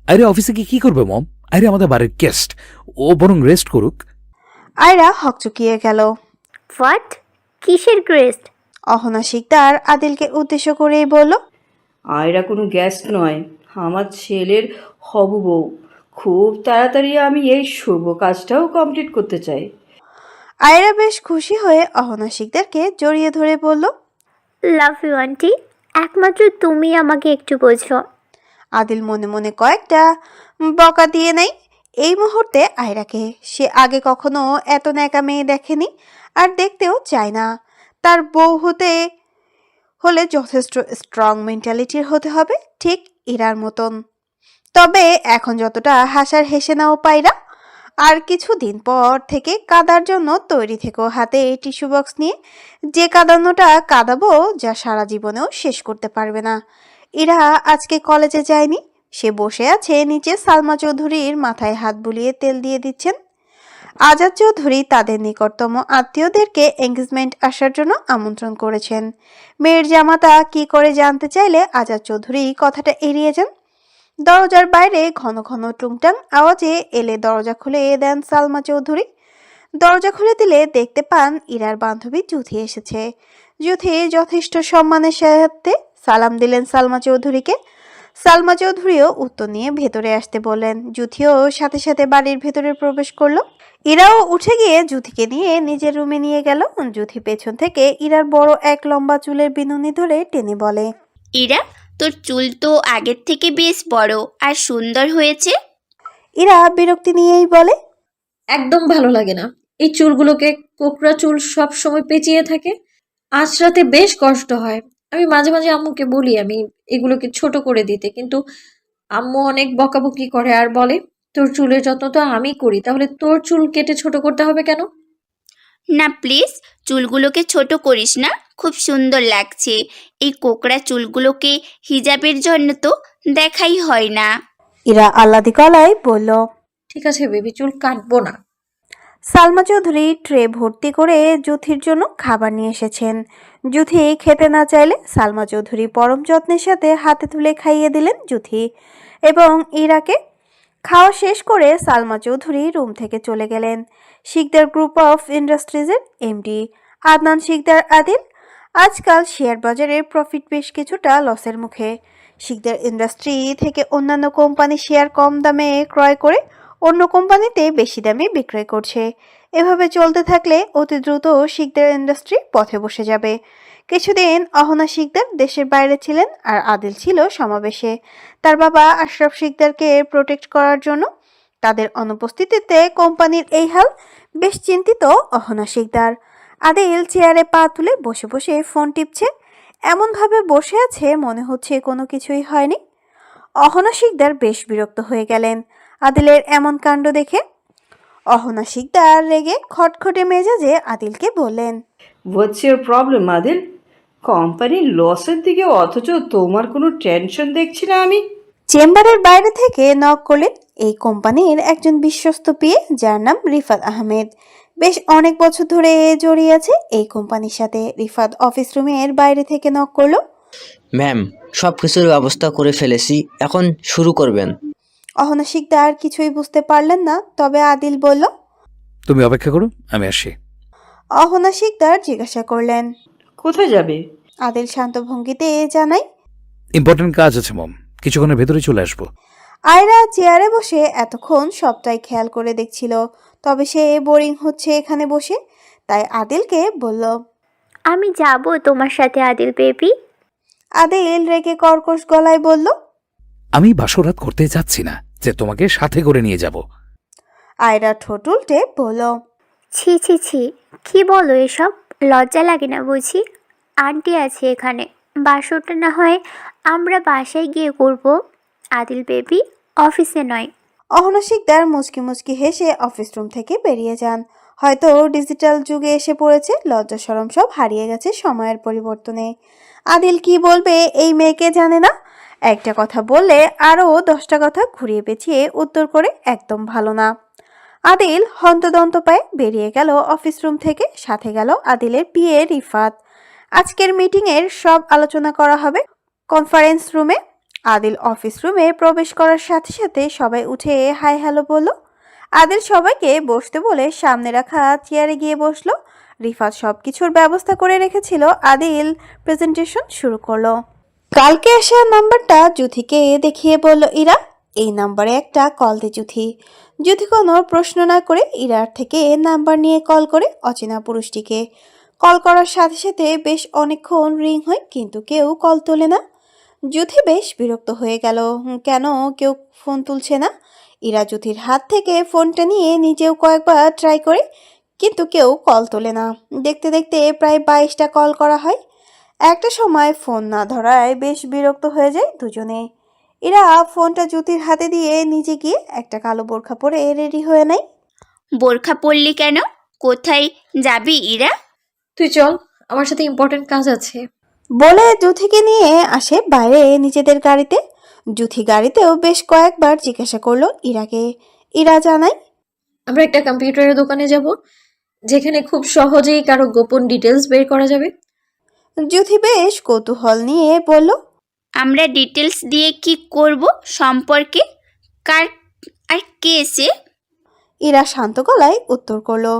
আরে অফিসে কি করবে মম? আরে আমাদের বাড়ির গেস্ট, ও বরং রেস্ট করুক। আয়রা হকচকিয়ে গেল। হোয়াট? কিসের গ্রেস্ট? অহনা শিকদার আদিলকে উদ্দেশ্য করেই বলল, আয়রা কোনো গেস্ট নয়, আমার ছেলের হবু বউ। খুব তাড়াতাড়ি আমি এই শুভ কাজটাও কমপ্লিট করতে চাই। আয়রা বেশ খুশি হয়ে অহনা শিকদারকে জড়িয়ে ধরে বলল, লাভ ইউ আন্টি, একমাত্র তুমি আমাকে একটু বোঝো। আদিল মনে মনে কয়েকটা বকা দিয়ে নেয় এই মুহূর্তে আয়রাকে। সে আগে কখনো এত ন্যাকা মেয়ে দেখেনি, আর দেখতেও চায় না। তার বউ হতে হলে যথেষ্ট স্ট্রং মেন্টালিটির হতে হবে, ঠিক ইরার মতন। তবে এখন যতটা হাসার হেসে নাও পায়রা। আর কিছুদিন পর থেকে কাদার জন্য তৈরি থেকো হাতে টিস্যু বক্স নিয়ে। যে কাঁদানোটা কাঁদাবো যা সারা জীবনেও শেষ করতে পারবে না। ইরা আজকে কলেজে যায়নি। সে বসে আছে নিচে। সালমা চৌধুরীর মাথায় হাত বুলিয়ে তেল দিয়ে দিচ্ছেন। আজাদ চৌধুরী তাদের নিকটতম আত্মীয়দেরকে এঙ্গেজমেন্ট আসার জন্য আমন্ত্রণ করেছেন। মেয়ের জামাতা কি করে জানতে চাইলে আজাদ চৌধুরী কথাটা এড়িয়ে যান। দরজার বাইরে ঘন ঘন টুংটাং আওয়াজে এলে দরজা খুলে দেন সালমা চৌধুরী। দরজা খুলে দিলে দেখতে পান ইরার বান্ধবী জুথি এসেছে। জুথি যথেষ্ট সম্মানের সাথে সালাম দিলেন সালমা চৌধুরীকে। সালমা চৌধুরীও উত্তর নিয়ে ভেতরে আসতে বললেন। জুথিও সাথে সাথে বাড়ির ভেতরে প্রবেশ করলো। ইরাও উঠে গিয়ে জুথিকে নিয়ে নিজের রুমে নিয়ে গেল। জুথি পেছন থেকে ইরার বড় এক লম্বা চুলের বিনুনি ধরে টেনে বলে, ইরা, তোর চুল তো আগের থেকে বেশ বড় আর সুন্দর হয়েছে। ইরা বিরক্তি নিয়েই বলে, একদম ভালো লাগে না। এই চুলগুলোকে কোকড়া চুল সব সময় পেঁচিয়ে থাকে, আঁচড়াতে বেশ কষ্ট হয়। আমি মাঝে মাঝে আম্মুকে বলি আমি এগুলোকে ছোট করে দিতে, কিন্তু আম্মু অনেক বকাবকি করে আর বলে, তোর চুলের যত্ন তো আমি করি, তাহলে তোর চুল কেটে ছোট করতে হবে কেন? না প্লিজ, চুলগুলোকে ছোট করিস না, খুব সুন্দর লাগছে। এই কোকড়া চুলগুলোকে হিজাবের জন্য তো দেখাই হয় না। ইরা আহ্লাদি গলায় বলল। ঠিক আছে বেবি, চুল কাটবো না। সালমা চৌধুরী ট্রে ভর্তি করে জুথির জন্য খাবার নিয়ে এসেছেন। জুথি খেতে না চাইলে সালমা চৌধুরী পরম যত্নের সাথে হাতে তুলে খাইয়ে দিলেন জুথি এবং ইরাকে। খাওয়া শেষ করে সালমা চৌধুরী রুম থেকে চলে গেলেন। শিকদার গ্রুপ অফ ইন্ডাস্ট্রিজের এমডি আদনান শিকদার আদিল আজকাল শেয়ার বাজারে প্রফিট বেশ কিছুটা লসের মুখে। শিকদার ইন্ডাস্ট্রি থেকে অন্যান্য কোম্পানি শেয়ার কম দামে ক্রয় করে অন্য কোম্পানিতে বেশি দামে বিক্রয় করছে। এভাবে চলতে থাকলে অতি দ্রুত শিকদার ইন্ডাস্ট্রি পথে বসে যাবে। কিছুদিন অহনা শিকদার দেশের বাইরে ছিলেন আর আদিল ছিল সমাবেশে তার বাবা আশরাফ শিকদারকে প্রোটেক্ট করার জন্য। তাদের অনুপস্থিতিতে কোম্পানির এই হাল বেশ চিন্তিত অহনা শিকদার। আদিল চেয়ারে পা তুলে বসে বসে ফোন টিপছে, এমনভাবে বসে আছে মনে হচ্ছে কোনো কিছুই হয়নি। অহনা শিকদার বেশ বিরক্ত হয়ে গেলেন আদিলের এমন কাণ্ড দেখে। অহনা শিকদার রেগে খটখটে মেজাজে আদিলকে বললেন, হোয়াটস ইউর প্রবলেম আদিল? কোম্পানির লসের দিকে, অথচ তোমার কোনো টেনশন দেখছি না আমি। চেম্বারের বাইরে থেকে নক করলেন এই কোম্পানির একজন বিশ্বস্ত পিএ যার নাম রিফাত আহমেদ। বেশ অনেক বছর ধরে জড়িয়ে আছে এই কোম্পানির সাথে। রিফাত অফিস রুমের বাইরে থেকে নক করলো। ম্যাম, সব কিছুর ব্যবস্থা করে ফেলেছি, এখন শুরু করবেন। অহনা শিকদার কিছুই বুঝতে পারলেন না, তবে আদিল বলল, তুমি অপেক্ষা করো, আমি আসি। অহনা শিকদার জিজ্ঞাসা করলেন, কোথায় যাবে? আদিল শান্ত ভঙ্গিতে জানাই, ইম্পর্টেন্ট কাজ আছে মম, কিছুক্ষণের ভেতরে চলে আসবো। আয়রা চেয়ারে বসে এতক্ষণ সবটাই খেয়াল করে দেখছিল, তবে সে বোরিং হচ্ছে এখানে বসে, তাই আদিলকে বলল। আমি যাব তোমার সাথে আদিল বেবি। আদিল রেগে কর্কশ গলায় বলল, আমি বাসরাত করতে যাচ্ছি না যে তোমাকে সাথে করে নিয়ে যাব। আয়রা ঠোঁট উল্টে বলল, ছি ছি ছি, কি বলো এসব? লজ্জা লাগে না বুঝি? আন্টি আছে এখানে, বাসরটা না হয় আমরা বাসায় গিয়ে করব। আদিল বেবি, অফিসে নয়। অহনা শিকদার মুচকি মুচকি হেসে অফিস রুম থেকে বেরিয়ে যান। হয়তো ডিজিটাল যুগে এসে পড়েছে, লজ্জা শরম সব হারিয়ে গেছে সময়ের পরিবর্তনে। আদিল কি বলবে এই মেয়েকে জানে না। একটা কথা বললে আরও 10টা কথা ঘুরিয়ে পেঁচিয়ে উত্তর করে একদম ভালো না। আদিল হন্তদন্ত পায়ে বেরিয়ে গেল অফিস রুম থেকে, সাথে গেল আদিলের পিএ রিফাত। আজকের মিটিংয়ের সব আলোচনা করা হবে কনফারেন্স রুমে। আদিল অফিস রুমে প্রবেশ করার সাথে সাথে সবাই উঠে হাই হ্যালো বলল। আদিল সবাইকে বসতে বলে সামনে রাখা চেয়ারে গিয়ে বসলো। রিফাত সব কিছুর ব্যবস্থা করে রেখেছিল। আদিল প্রেজেন্টেশন শুরু করলো। কালকে আসা নাম্বারটা জুথিকে দেখিয়ে বলল ইরা, এই নাম্বারে একটা কল দে জুথি। জুথি কোনো প্রশ্ন না করে ইরার থেকে নাম্বার নিয়ে কল করে অচেনা পুরুষটিকে। কল করার সাথে সাথে বেশ অনেকক্ষণ রিং হয়, কিন্তু কেউ কল তোলে না। জুথি বেশ বিরক্ত হয়ে গেল, কেন কেউ ফোন তুলছে না। ইরা জুথির হাত থেকে ফোনটা নিয়ে নিজেও কয়েকবার ট্রাই করে, কিন্তু কেউ কল তোলে না। দেখতে দেখতে প্রায় 22টা কল করা হয়। একটা সময় ফোন না ধরায় বেশ বিরক্ত হয়ে যায় দুজনে। ইরা ফোনটা জুথির হাতে দিয়ে নিজে গিয়ে একটা কালো বোরখা পরে রেডি হয়ে নেয়। বোরখা পরলি কেন? কোথায় যাবি ইরা? তুই চল, আমার সাথে ইম্পর্টেন্ট কাজ আছে। বলে জুথিকে নিয়ে আসে বাইরে নিজেদের গাড়িতে। জুথি গাড়িতেও বেশ কয়েকবার জিজ্ঞাসা করলো ইরাকে। ইরা জানায়, আমরা একটা কম্পিউটারের দোকানে যাব, যেখানে খুব সহজেই কারো গোপন ডিটেলস বের করা যাবে। জুথি বেশ কৌতূহল নিয়ে বলল, আমরা ডিটেলস দিয়ে কি করব? সম্পর্কে কার আর কে সে? ইরা শান্ত গলায় উত্তর করলো,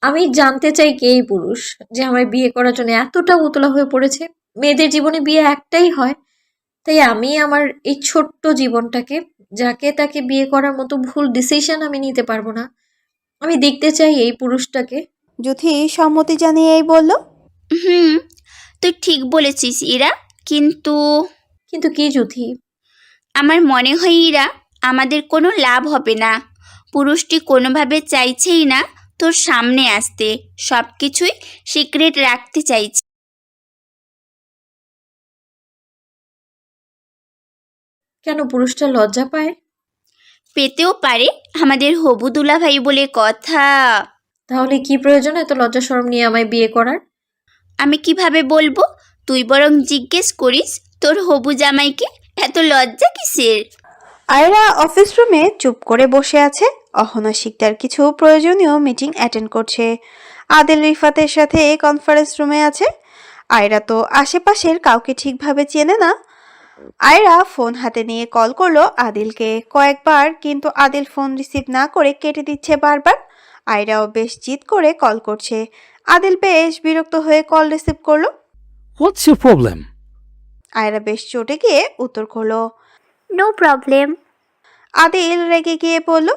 আমি জানতে চাই কে এই পুরুষ যে আমায় বিয়ে করার জন্য এতটা উতলা হয়ে পড়েছে। মেয়েদের জীবনে বিয়ে একটাই হয়, তাই আমি আমার এই ছোট্ট জীবনটাকে যাকে তাকে বিয়ে করার মতো ভুল ডিসিশন আমি নিতে পারবো না। আমি দেখতে চাই এই পুরুষটাকে। যুথি সম্মতি জানিয়েই বলল, হুম, তুই ঠিক বলেছিস ইরা, কিন্তু কিন্তু কি যুথি? আমার মনে হয় ইরা, আমাদের কোনো লাভ হবে না। পুরুষটি কোনোভাবে চাইছেই না তোর সামনে আসতে, সব কিছুই সিক্রেট রাখতে চাইছে। কেন পুরুষটা লজ্জা পায়? পেতেও পারে, আমাদের হবু দুলাভাই বলে কথা। তাহলে কি প্রয়োজন এত লজ্জা শরম নিয়ে আমায় বিয়ে করার? আমি কিভাবে বলবো? তুই বরং জিজ্ঞেস করিস তোর হবু জামাইকে, এত লজ্জা কিসের? আয়রা অফিস রুমে চুপ করে বসে আছে। অহনা শিকদার কিছু প্রয়োজনীয় মিটিং অ্যাটেন্ড করছে। আদিল রিফাতের সাথে কনফারেন্স রুমে আছে। আয়রা তো আশেপাশের কাউকে ঠিকভাবে চেনে না। আয়রা ফোন হাতে নিয়ে কল করলো আদিলকে কয়েকবার, কিন্তু আদিল ফোন রিসিভ না করে কেটে দিচ্ছে বারবার। আয়রাও বেশ জিদ করে কল করছে। আদিল বেশ বিরক্ত হয়ে কল রিসিভ করলো। What's your problem? আয়রা বেশ চটে গিয়ে উত্তর করলো। No problem. আদিল রেগে গিয়ে বলল।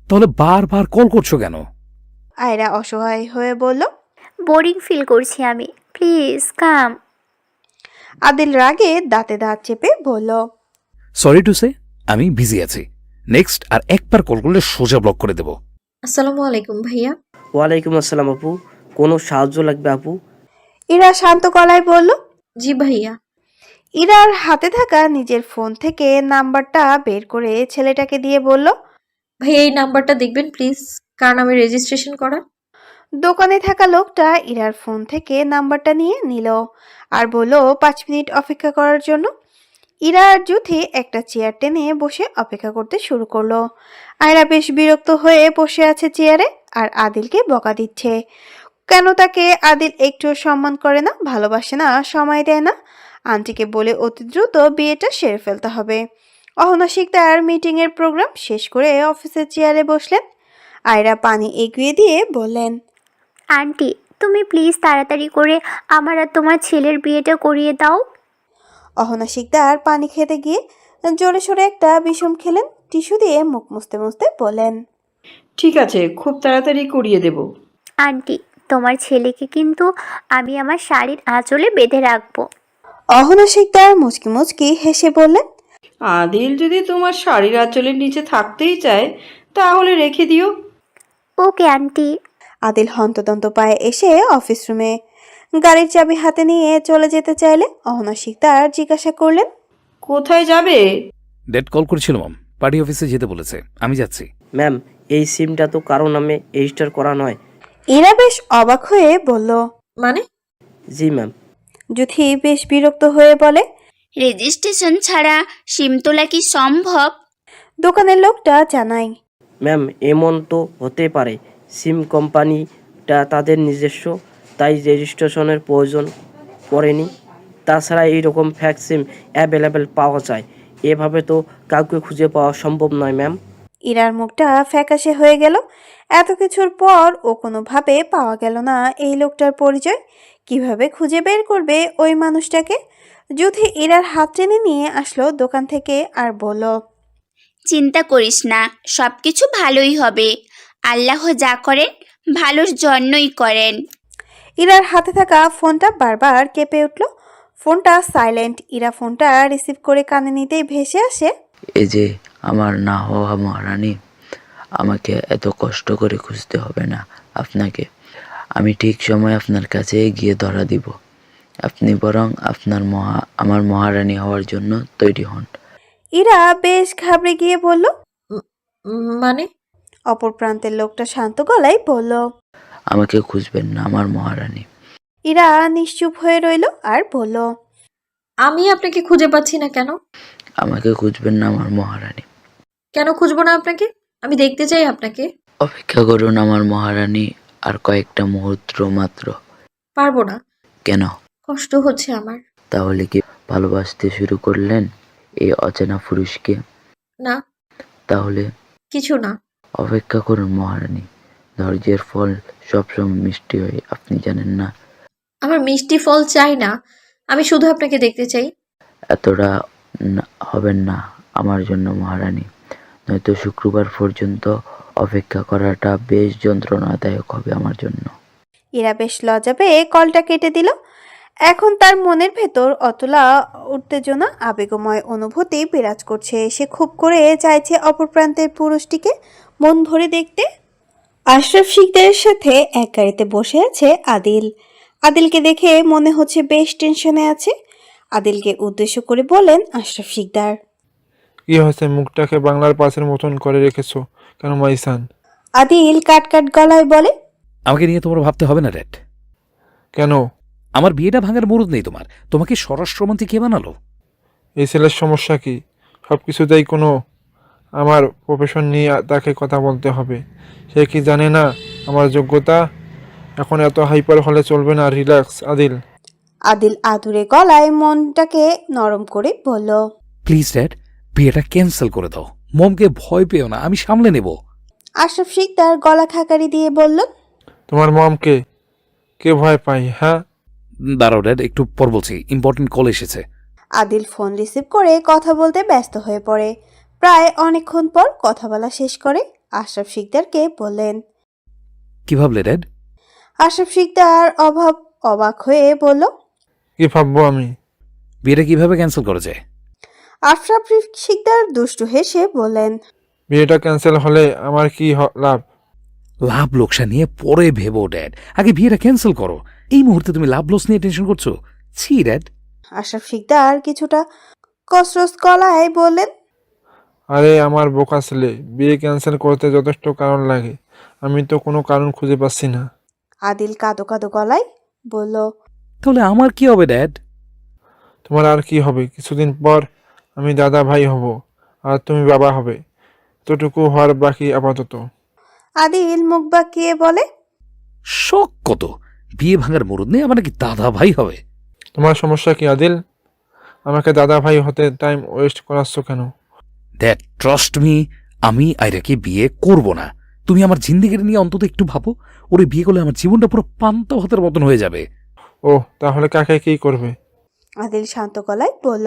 তাহলে বারবার কল করছো কেন? আয়রা অসহায় হয়ে বলল। বোরিং ফিল করছি আমি, প্লিজ কাম। আদিল রাগে দাঁতে দাঁত চেপে বলল। সরি টু সে, আমি বিজি আছি। নেক্সট আর একবার কল করলে সোজা ব্লক করে দেব। আসসালামু আলাইকুম ভাইয়া। ওয়ালাইকুম আসসালাম আপু, কোনো সাহায্য লাগবে আপু? ইরা শান্ত গলায় বলল। জি ভাইয়া। ইরার হাতে থাকা নিজের ফোন থেকে নাম্বারটা বের করে ছেলেটাকে দিয়ে বলল। ভাইয়া এই নাম্বারটা দেখবেন প্লিজ, কার নামে রেজিস্ট্রেশন করা। দোকানে থাকা লোকটা ইরার ফোন থেকে নাম্বারটা নিয়ে নিল আর বলল 5 মিনিট অপেক্ষা করার জন্য। ইরা আর যুথি একটা চেয়ার টেনে বসে অপেক্ষা করতে শুরু করলো। আয়রা বেশ বিরক্ত হয়ে বসে আছে চেয়ারে আর আদিলকে বকা দিচ্ছে। কেন তাকে আদিল একটু সম্মান করে না, ভালোবাসে না, সময় দেয় না। আন্টিকে বলে অতি দ্রুত বিয়েটা সেরে ফেলতে হবে। অহনা শিকদার মিটিংয়ের প্রোগ্রাম শেষ করে অফিসের চেয়ারে বসলেন। আয়রা পানি এগিয়ে দিয়ে বললেন। আন্টি, তুমি প্লিজ তাড়াতাড়ি করে আমার আর তোমার ছেলের বিয়েটা করিয়ে দাও। অহনা শিকদার পানি খেতে গিয়ে জোরে সোরে একটা বিষম খেলেন। টিস্যু দিয়ে মুখ মুছতে মুছতে বলেন। ঠিক আছে, খুব তাড়াতাড়ি করিয়ে দেব। আন্টি, তোমার ছেলেকে কিন্তু আমি আমার শাড়ির আঁচলে বেঁধে রাখবো। অহনা শিকদার মুচকি মুচকি হেসে বললেন। আদিল যদি তোমার শাড়ির আঁচলের নিচে থাকতেই চায় তাহলে রেখে দিও। Okay aunty. আদিল হন্তদন্ত পায়ে এসে অফিস রুমে গাড়ির চাবি হাতে নিয়ে চলে যেতে চাইলে অহনা শিকদার জিজ্ঞাসা করলেন। কোথায় যাবে? ডেট কল করেছিল মাম, পার্টি অফিসে যেতে বলেছে, আমি যাচ্ছি। ম্যাম, এই সিমটা তো কারো নামে রেজিস্টার করা নয়। ইরা বেশ অবাক হয়ে বলল। মানে? জি ম্যাম। যুথি বেশ বিরক্ত হয়ে বলে। রেজিস্ট্রেশন ছাড়া সিম তোলা কি সম্ভব? দোকানের লোকটা জানায়। ম্যাম, এমন তো হতে পারে সিম কোম্পানিটা তাদের নিজস্ব, তাই রেজিস্ট্রেশনের প্রয়োজন পড়েনি। তাছাড়া এইরকম ফ্যাক সিম অ্যাভেলেবেল পাওয়া যায়, এভাবে তো কাউকে খুঁজে পাওয়া সম্ভব নয় ম্যাম। ইরার মুখটা ফ্যাকাশে হয়ে গেল। এত কিছুর পর ও কোনোভাবে পাওয়া গেল না এই লোকটার পরিচয়। কিভাবে খুঁজে বের করবে ওই মানুষটাকে? যুথি ইরার হাত টেনে নিয়ে আসলো দোকান থেকে আর বলল। চিন্তা করিস না, সব কিছু ভালোই হবে। আল্লাহ যা করেন ভালোর জন্যই করেন। ইরার হাতে থাকা ফোনটা বারবার কেঁপে উঠল। ফোনটা সাইলেন্ট। ইরা ফোনটা রিসিভ করে কানে নিতেই ভেসে আসে। এই যে আমার না হওয়া মহারানী, আমাকে এত কষ্ট করে খুঁজতে হবে না আপনাকে। আমি ঠিক সময় আপনার কাছে গিয়ে ধরা দিব। আপনি বরং আমার মহারানী হওয়ার জন্য তৈরি হন। ইরা বেশ ঘাবড়ে গিয়ে বলল। মানে? অপর প্রান্তের লোকটা শান্ত গলায় বলল। আমাকে খুঁজবেন না আমার মহারানী। ইরা নিশ্চুপ হয়ে রইল আর বলল। আমি আপনাকে খুঁজে পাচ্ছি না কেন? আমাকে খুঁজবেন না আমার মহারানী। কেন খুঁজবো না আপনাকে? আমি দেখতে চাই আপনাকে। অপেক্ষা করুন আমার মহারানী, আর কয়েকটা মুহূর্ত মাত্র। পারবো না। কেন? কষ্ট হচ্ছে আমার। তাহলে কি ভালোবাসতে শুরু করলেন এই অচেনা পুরুষকে? না। তাহলে? কিছু না। অপেক্ষা করুন মহারানী, ধৈর্যের ফল সবসময় মিষ্টি হয়, আপনি জানেন না? আমার মিষ্টি ফল চাই না। আমি শুধু আপনাকে দেখতে চাই। এতটা হবেন না আমার জন্য মহারানী, নয়তো শুক্রবার পর্যন্ত অপেক্ষা করাটা বেশ যন্ত্রণাদায়ক হবে আমার জন্য। ইরা বেশ লজ্জা পেয়ে কলটা কেটে দিল। এখন তার মনের ভেতর অতলা উত্তেজনা, আবেগময় অনুভূতি বিরাজ করছে। সে খুব করে চাইছে অপর প্রান্তের পুরুষটিকে মন ভরে দেখতে। আশরাফ শিকদারের সাথে এক গাড়িতে বসে আছে আদিল। আদিলকে দেখে মনে হচ্ছে বেশ টেনশনে আছে। আদিলকে উদ্দেশ্য করে বলেন আশরাফ শিকদার। কি হয়েছে, মুখটাকে বাংলার পাঁচের মতন করে রেখেছো কেন মাইসান? আদিল কাট কাট গলায় বলে, আমাকে নিয়ে তোমার ভাবতে হবে না ড্যাড। কেন? আমার বিয়েটা ভাঙার মুরুদ নেই তোমার। তোমাকে স্বরাষ্ট্রমন্ত্রী কে বানালো? এই ছেলের সমস্যা কি? সব কিছুতেই কোনো আমার প্রফেশন নিয়ে তাকে কথা বলতে হবে। সে কি জানে না আমার যোগ্যতা? এখন এত হাইপার হলে চলবে না। রিল্যাক্স আদিল। আদিল আদুরে গলায় মনটাকে নরম করে বলল, প্লিজ ড্যাড, বিয়েটা ক্যান্সেল করে দাও। মমকে ভয় পেও না, আমি সামলে নেব। আশরাফ শিকদার গলা খাকারি দিয়ে বলল, তোমার মমকে কে ভয় পাই? হ্যাঁ, দাঁড়াও ড্যাড, একটু পর বলছি, ইম্পর্টেন্ট কল এসেছে। আদিল ফোন রিসিভ করে কথা বলতে ব্যস্ত হয়ে পড়ে। প্রায় অনেকক্ষণ পর কথা বলা শেষ করে আশরাফ শিকদারকে বললেন। কি ভাবলে ড্যাড? আশরাফ শিকদার অবাক হয়ে বলল, কি ভাববো আমি? বিয়েটা কিভাবে ক্যান্সেল করা যায়? আশরাফ শিকদার দুষ্টু হেসে বললেন, বিয়েটা ক্যান্সেল হলে আমার কি লাভ? লাভ লোকসান নিয়ে পরে ভেবো ড্যাড, আগে বিয়েটা ক্যান্সেল করো। এই মুহূর্তে তুমি লাভ লস নিয়ে টেনশন করছো? ছি ড্যাড। আশরাফ শিকদার কিছুটা কসরস গলায় বললেন, আরে আমার বোকা ছেলে, বিয়ে ক্যান্সেল করতে যথেষ্ট কারণ লাগে। আমি তো কোনো কারণ খুঁজে পাচ্ছি না। আদিল কাঁদো কাঁদো গলায় বলল, তাহলে আমার কি হবে ড্যাড? তোমার আর কি হবে? কিছুদিন পর আমি দাদা ভাই হব আর তুমি বাবা হবে। এতটুকু হওয়ার বাকি আপাতত। আদিল মুখ বাঁকিয়ে বলে, শখ কত! বিয়ে ভাঙার মুরুদ নেই, আমার নাকি দাদা ভাই হবে? তোমার সমস্যা কি আদিল? আমাকে দাদা ভাই হতে টাইম ওয়েস্ট করাচ্ছ কেন? ড্যাড ট্রাস্ট মি, আমি আইরাকে বিয়ে করব না। তুমি আমার জিন্দিগির নিয়ে অন্তত একটু ভাবো। ওরে বিয়ে করলে আমার জীবনটা পুরো পান্তা ভাতের মতন হয়ে যাবে। ও, তাহলে কাকে কি করবে? আদিল শান্ত গলায় বলল,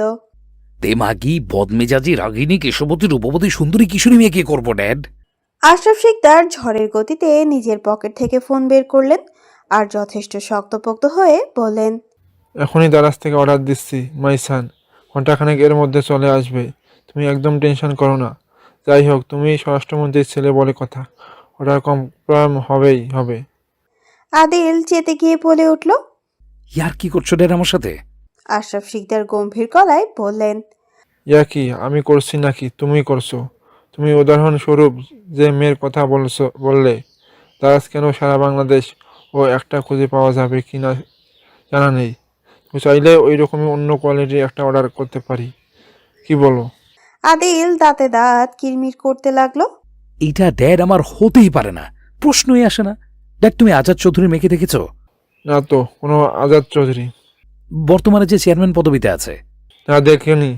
দেমাগি, বদমেজাজি, রাগিনী, কেশবতী, রূপবতী, সুন্দরী কিশোরী মেয়ে কি করবো ড্যাড? আশরাফ শিকদার ঝড়ের গতিতে নিজের পকেট থেকে ফোন বের করলেন আর যথেষ্ট শক্তপোক্ত হয়ে বললেন, এখনই দারাজ থেকে অর্ডার দিচ্ছি মাইসান, ঘন্টাখানেক এর মধ্যে চলে আসবে। তুমি একদম টেনশন করো না। যাই হোক, তুমি স্বরাষ্ট্রমন্ত্রীর ছেলে বলে কথা, অর্ডার কনফার্ম হবেই হবে। আদিল চেতে গিয়ে বলে উঠল। ইয়ার কি করছো ড্যাড আমার সাথে? আশরাফ শিকদার গম্ভীর গলায় বললেন, ইয়া কি আমি করছি নাকি তুমি করছো? তুমি উদাহরণস্বরূপ যে মেয়ের কথা বললে, দারাজ কেন সারা বাংলাদেশ ও একটা খুঁজে পাওয়া যাবে কি না জানা নেই। তুমি চাইলে ওই রকমই অন্য কোয়ালিটির একটা অর্ডার করতে পারি। কি বলো? আদিল দাঁতে দাঁত কিরমির করতে লাগলো। এইটা ড্যাড আমার হতেই পারে না, প্রশ্নই আসে না। ড্যাড তুমি আজাদ চৌধুরীর মেয়েকে দেখেছো? না তো, কোনো আজাদ চৌধুরী? বর্তমানে যে চেয়ারম্যান পদবিতে আছে। না, দেখিনি।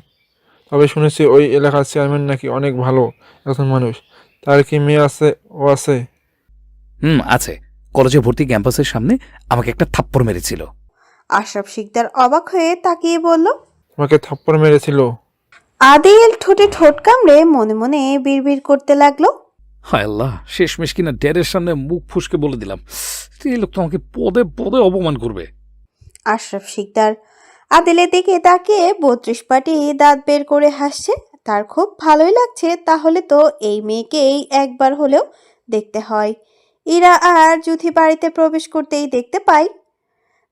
তবে শুনেছি ওই এলাকার চেয়ারম্যান নাকি অনেক ভালো একজন মানুষ। তার কি মেয়ে আছে? ও আছে? আছে। কলেজে ভর্তি ক্যাম্পাসের সামনে আমাকে একটা থাপ্পড় মেরেছিল। আশরাফ শিকদার অবাক হয়ে তাকিয়ে বলল, তোমাকে থাপ্পড় মেরেছিল? আদিল ঠোঁটে ঠোঁট কামড়ে মনে মনে বিড়বিড় করতে লাগলো। হায় আল্লাহ, শেষমেশ কিনা ড্যাডের সামনে মুখ ফুসকে বলে দিলাম। এই লোক তো আমাকে পদে পদে অপমান করবে। আশরাফ শিকদার আদিলের দিকে তাকিয়ে 32 পাটি দাঁত বের করে হাসছে। তার খুব ভালোই লাগছে। তাহলে তো এই মেয়েকেই একবার হলেও দেখতে হয়। ইরা আর জুথি বাড়িতে প্রবেশ করতেই দেখতে পাই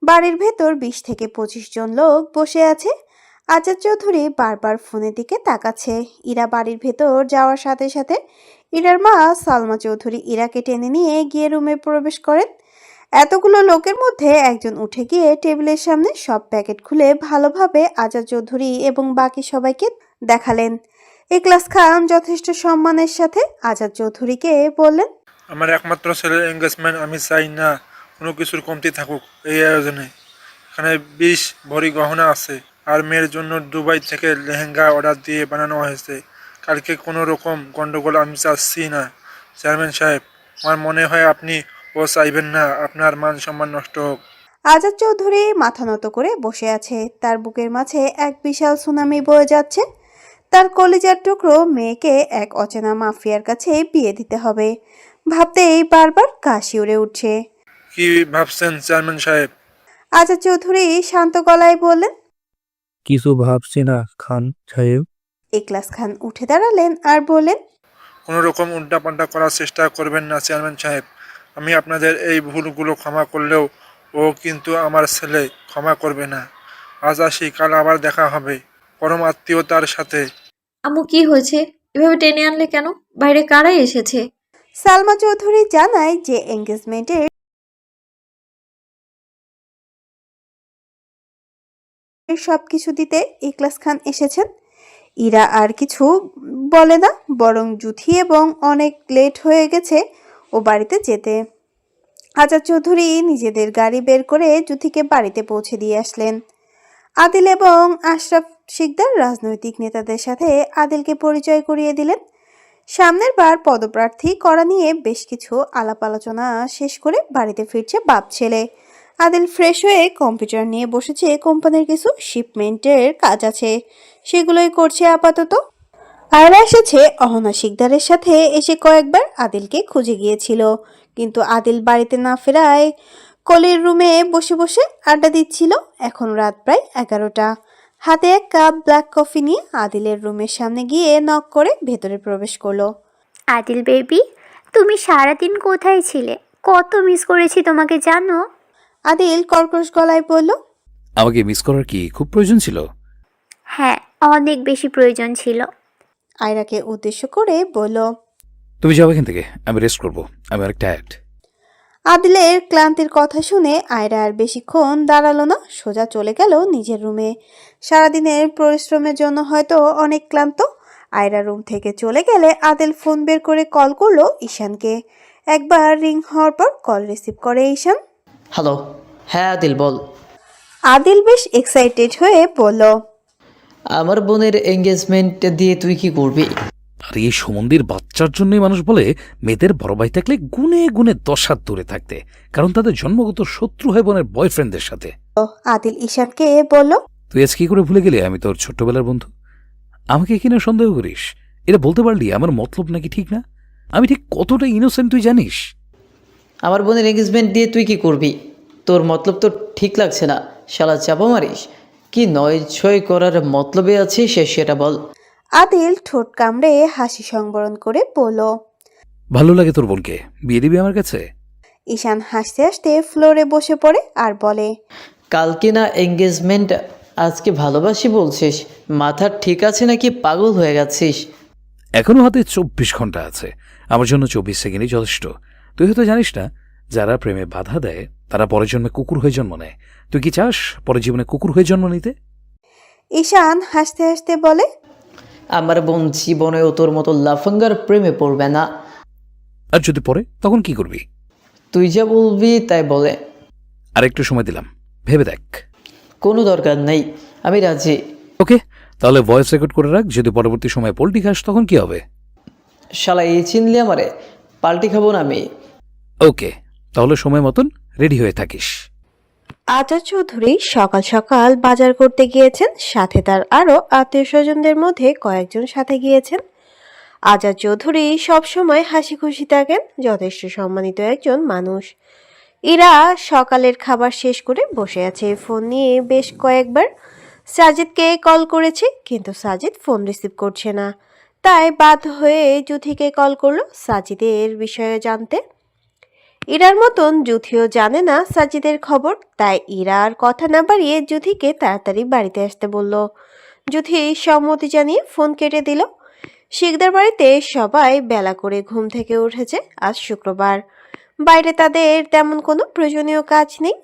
বাড়ির ভেতর 20 থেকে 25 জন লোক বসে আছে। আজাদ চৌধুরী বারবার ফোনের দিকে তাকাচ্ছে। ইরা বাড়ির ভেতর যাওয়ার সাথে সাথে ইরার মা সালমা চৌধুরী ইরাকে টেনে নিয়ে গিয়ে রুমে প্রবেশ করেন। এতগুলো লোকের মধ্যে একজন উঠে গিয়ে টেবিলের সামনে সব প্যাকেট খুলে ভালোভাবে আজাদ চৌধুরী এবং বাকি সবাইকে দেখালেন। ইখলাস খান যথেষ্ট সম্মানের সাথে আজাদ চৌধুরীকে বললেন, আমার একমাত্র ছেলের এঙ্গেজমেন্ট, আমি চাই না কোনো কিছুর কমতি থাকুক এই আয়োজনে। এখানে 20 ভরি গহনা আছে আর মেয়ের জন্য দুবাই থেকে লেহেঙ্গা অর্ডার দিয়ে বানানো হয়েছে। কালকে কোনো রকম গন্ডগোল আমি চাচ্ছি না। চেয়ারম্যান সাহেব, আমার মনে হয় আপনি ও চাইবেন না আপনার মান সম্মান নষ্ট হোক। আজাদ চৌধুরী মাথা নত করে বসে আছে। তার বুকের মাঝে এক বিশাল সুনামি বয়ে যাচ্ছে। তার কলিজার টুকরো মেয়েকে এক অচেনা মাফিয়ার কাছে বিয়ে দিতে হবে ভাবতেই বারবার কাশি উড়ে উঠছে। কি ভাবছেন চেয়ারম্যান সাহেব? আজাদ চৌধুরী শান্ত গলায় বললেন। কিছু ভাবছি না খান সাহেব। ইখলাস খান উঠে দাঁড়ালেন আর বললেন, কোনো রকম উল্টাপাল্টা করার চেষ্টা করবেন না চেয়ারম্যান সাহেব। আমি আপনাদের এই ভুলগুলো ক্ষমা করলেও ও কিন্তু আমার ছেলে ক্ষমা করবে না। আজ আসি, কাল আবার দেখা হবে পরম আত্মীয়তার সাথে। আম্মু কি হয়েছে? এভাবে টেনে আনলে কেন? বাইরে কারা এসেছে? সালমা চৌধুরী জানায় যে এঙ্গেজমেন্টের সবকিছু দিতে ইখলাস খান এসেছেন। ইরা আর কিছু বলে না, বরং জুথি এবং অনেক লেট হয়ে গেছে ও বাড়িতে যেতে। আজাদ চৌধুরী নিজেদের গাড়ি বের করে জুথিকে বাড়িতে পৌঁছে দিয়ে আসলেন। আদিল এবং আশরাফ শিকদার রাজনৈতিক নেতাদের সাথে আদিলকে পরিচয় করিয়ে দিলেন। সামনের বার পদপ্রার্থী করা নিয়ে বেশ কিছু আলাপ আলোচনা শেষ করে বাড়িতে ফিরছে বাপ ছেলে। আদিল ফ্রেশ হয়ে কম্পিউটার নিয়ে বসেছে। কোম্পানির কিছু শিপমেন্টের কাজ আছে, সেগুলোই করছে আপাতত। আয়রা এসেছে অহনা শিকদারের সাথে, এসে কয়েকবার আদিলকে খুঁজে গিয়েছিল, কিন্তু আদিল বাড়িতে না ফেরায় কলির রুমে বসে বসে আড্ডা দিচ্ছিল। এখন রাত প্রায় 11টা। হাতে এক কাপ ব্ল্যাক কফি নিয়ে আদিলের রুমের সামনে গিয়ে নক করে ভেতরে প্রবেশ করলো। আদিল বেবি, তুমি সারাদিন কোথায় ছিলে? কত মিস করেছি তোমাকে জানো? আদিল কর্কশ গলায় বলল, আমাকে মিস করার কি খুব প্রয়োজন ছিল? হ্যাঁ, অনেক বেশি প্রয়োজন ছিল। আয়রাকে উদ্দেশ্য করে বলল, তুমি যাও এখান থেকে, আমি রেস্ট করবো, আমি অনেক টায়ার্ড। আদিলের ক্লান্তির কথা শুনে আয়রা আর বেশিক্ষণ দাঁড়ালো না, সোজা চলে গেল নিজের রুমে। সারাদিনের পরিশ্রমের জন্য হয়তো অনেক ক্লান্ত। আয়রা রুম থেকে চলে গেলে আদিল ফোন বের করে কল করলো ঈশানকে। একবার রিং হওয়ার পর কল রিসিভ করে ঈশান। হ্যালো। হ্যাঁ আদিল বল। আদিল বেশ এক্সাইটেড হয়ে বলল, আমার বোনের এঙ্গেজমেন্ট দিয়ে তুই কি করবি? আর এই সুমন্দির বাচ্চার জন্যই মানুষ বলে মেয়েদের বড় ভাই থাকলে গুনে গুনে 10 হাত দূরে থাকতে, কারণ তাদের জন্মগত শত্রু হয় বোনের বয়ফ্রেন্ডদের সাথে। আদিল ঈশানকে বলল, তুই আজ কি করে ভুলে গেলি আমি তোর ছোট্টবেলার বন্ধু? আমাকে কিনা সন্দেহ করিস? এটা বলতে পারলি আমার মতলব নাকি ঠিক না? আমি ঠিক কতটা ইনোসেন্ট তুই জানিস? আমার বোনের এঙ্গেজমেন্ট দিয়ে তুই কি করবি? তোর মতলব তো ঠিক লাগছে না। শালা চাপা মারিস কি? নয় ছয় করার মতলবে আছিস সেটা বল। আদিল ঠোঁট কামড়ে হাসি সংবরণ করে বলল, ভালো লাগে তোর বোনকে, বিয়ে দিবি আমার কাছে? ঈশান হাসতে হাসতে ফ্লোরে বসে পড়ে আর বলে, কালকে না এঙ্গেজমেন্ট, আজকে ভালোবাসি বলছিস? মাথা ঠিক আছে নাকি পাগল হয়ে গেছিস? এখনো হাতে 24 ঘন্টা আছে, আমার জন্য 24 সেকেন্ডই যথেষ্ট। তুই হয়তো জানিস না, যারা প্রেমে বাধা দেয় তারা পরের জন্মে কুকুর হয়ে জন্ম নেয়। তুই কি চাস পরের জীবনে কুকুর হয়ে জন্ম নিতে? ঈশান হাসতে হাসতে বলে, আমার বোন জীবনেও তোর মতো লাফাঙ্গার প্রেমে পড়বে না। আর যদি পরে তখন কি করবি? তুই যা বলবি তাই বলে। আর একটু সময় দিলাম, ভেবে দেখ। কোনো দরকার নেই, আমি রাজি। ওকে, তাহলে ভয়েস রেকর্ড করে রাখ, যদি পরবর্তী সময়ে পোল্ট্রি খাস তখন কি হবে? শালা এই চিনলি আমারে? পাল্টি খাবো না আমি। ওকে, তাহলে সময় মতন রেডি হয়ে থাকিস। আজাদ চৌধুরী সকাল সকাল বাজার করতে গিয়েছেন, সাথে তার আরো আত্মীয় স্বজনদের মধ্যে কয়েকজন সাথে গিয়েছেন। আজাদ চৌধুরী সবসময় হাসি খুশি থাকেন, যথেষ্ট সম্মানিত একজন মানুষ। ইরা সকালের খাবার শেষ করে বসে আছে, ফোন নিয়ে বেশ কয়েকবার সাজিদকে কল করেছে, কিন্তু সাজিদ ফোন রিসিভ করছে না। তাই বাধ্য হয়ে জুথিকে কল করলো সাজিদের বিষয়ে জানতে। ইরার মতন জুথিও জানে না সাজিদের খবর, তাই ইরা আর কথা না বাড়িয়ে জুথিকে তাড়াতাড়ি বাড়িতে আসতে বলল। জুথি সম্মতি জানিয়ে ফোন কেটে দিল। শিকদার বাড়িতে সবাই বেলা করে ঘুম থেকে উঠেছে। আজ শুক্রবার, বাইরে তাদের তেমন কোনো প্রয়োজনীয় কাজ নেই।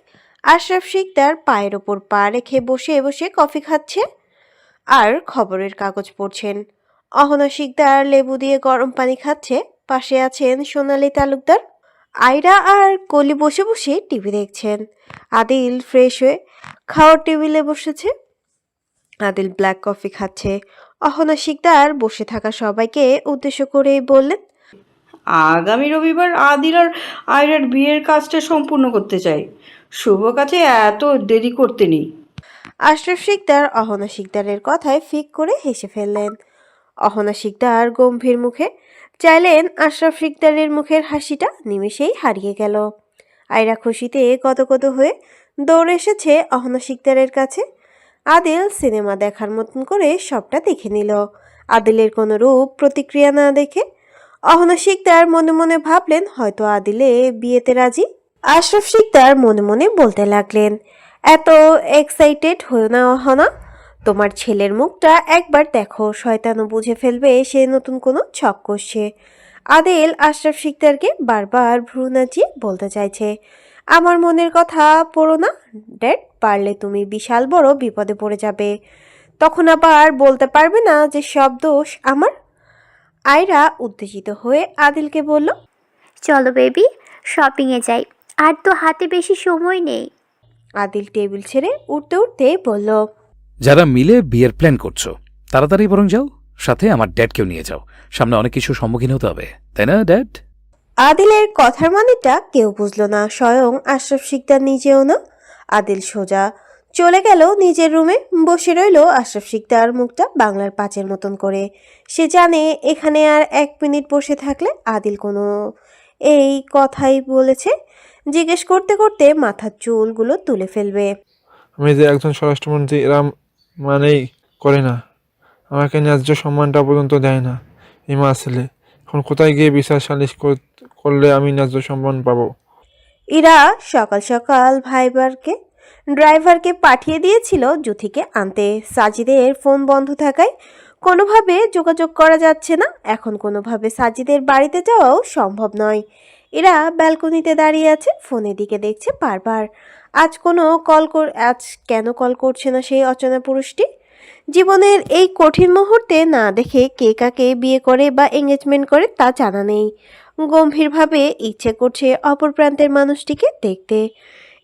আশরাফ শিকদার পায়ের ওপর পা রেখে বসে বসে কফি খাচ্ছে আর খবরের কাগজ পড়ছেন। অহনা শিকদার লেবু দিয়ে গরম পানি খাচ্ছে, পাশে আছেন সোনালী তালুকদার। আয়রা আর কলি বসে বসে টিভি দেখছেন। আদিল ফ্রেশ হয়ে খাওয়ার টেবিলে বসেছে। আদিল ব্ল্যাক কফি খাচ্ছে। অহনা শিকদার বসে থাকা সবাইকে উদ্দেশ্য করে বললেন, আগামী রবিবার আদিল আর আয়রার বিয়ের কাজটা সম্পূর্ণ করতে চাই। শুভ কাজে এত দেরি করতে নেই। আশরাফ শিকদার অহনা শিকদারের কথায় ফিক করে হেসে ফেললেন। অহনা শিকদার গম্ভীর মুখে চাইলেন, আশরাফ শিকদারের মুখের হাসিটা নিমেষেই হারিয়ে গেল। আয়রা খুশিতে গদগদ হয়ে দৌড়ে এসেছে অহনা শিকদারের কাছে। আদিল সিনেমা দেখার মতন করে সবটা দেখে নিল। আদিলের কোনো রূপ প্রতিক্রিয়া না দেখে অহনা শিকদার মনে মনে ভাবলেন হয়তো আদিলে বিয়েতে রাজি। আশরাফ শিকদার মনে মনে বলতে লাগলেন, এত এক্সাইটেড হয়েও না অহনা, তোমার ছেলের মুখটা একবার দেখো, শয়তানও বুঝে ফেলবে সে নতুন কোনো ছক কষছে। আদিল আশরাফ শিকদারকে বারবার ভ্রু নাচিয়ে বলতে চাইছে, আমার মনের কথা পড়ো না ড্যাড, পারলে তুমি বিশাল বড় বিপদে পড়ে যাবে, তখন আবার বলতে পারবে না যে সব দোষ আমার। আয়রা উত্তেজিত হয়ে আদিলকে বলল, চলো বেবি, শপিংয়ে যাই, আর তো হাতে বেশি সময় নেই। আদিল টেবিল ছেড়ে উঠতে উঠতে বলল, যারা মিলে বিয়ের প্ল্যান করছো তাড়াতাড়ি বরং যাও, সাথে আমার ড্যাডকেও নিয়ে যাও, সামনে অনেক কিছুর সম্মুখীন হতে হবে, তাই না ড্যাড? আদিলের কথার মানেটা কেউ বুঝলো না, স্বয়ং আশরাফ শিকদার নিজেও না। আদিল সোজা চলে গেল নিজের রুমে, বসে রইল আশরাফ শিকদার মুখটা বাংলার পাঁচের মতন করে। সে জানে এখানে আর 1 মিনিট বসে থাকলে আদিল কোনো এই কথাই বলেছে জিজ্ঞেস করতে করতে মাথার চুলগুলো তুলে ফেলবে। আমি যে একজন স্বরাষ্ট্রমন্ত্রী এরা মানেই করে না, আমাকে ন্যায্য সম্মানটা পর্যন্ত দেয় না এই মা ছেলে। এখন কোথায় গিয়ে বিচার সালিশ করলে আমি ন্যায্য সম্মান পাবো? ইরা সকাল সকাল ড্রাইভারকে পাঠিয়ে দিয়েছিল জুথিকে আনতে। সাজিদের ফোন বন্ধ থাকায় কোনোভাবে যোগাযোগ করা যাচ্ছে না। এখন কোনোভাবে সাজিদের বাড়িতে যাওয়াও সম্ভব নয়। এরা ব্যালকনিতে দাঁড়িয়ে আছে, ফোনের দিকে দেখছে বারবার। আজ কেন কল করছে না সেই অচেনা পুরুষটি? জীবনের এই কঠিন মুহূর্তে না দেখে কে কাকে বিয়ে করে বা এঙ্গেজমেন্ট করে তা জানা নেই। গম্ভীরভাবে ইচ্ছে করছে অপর প্রান্তের মানুষটিকে দেখতে।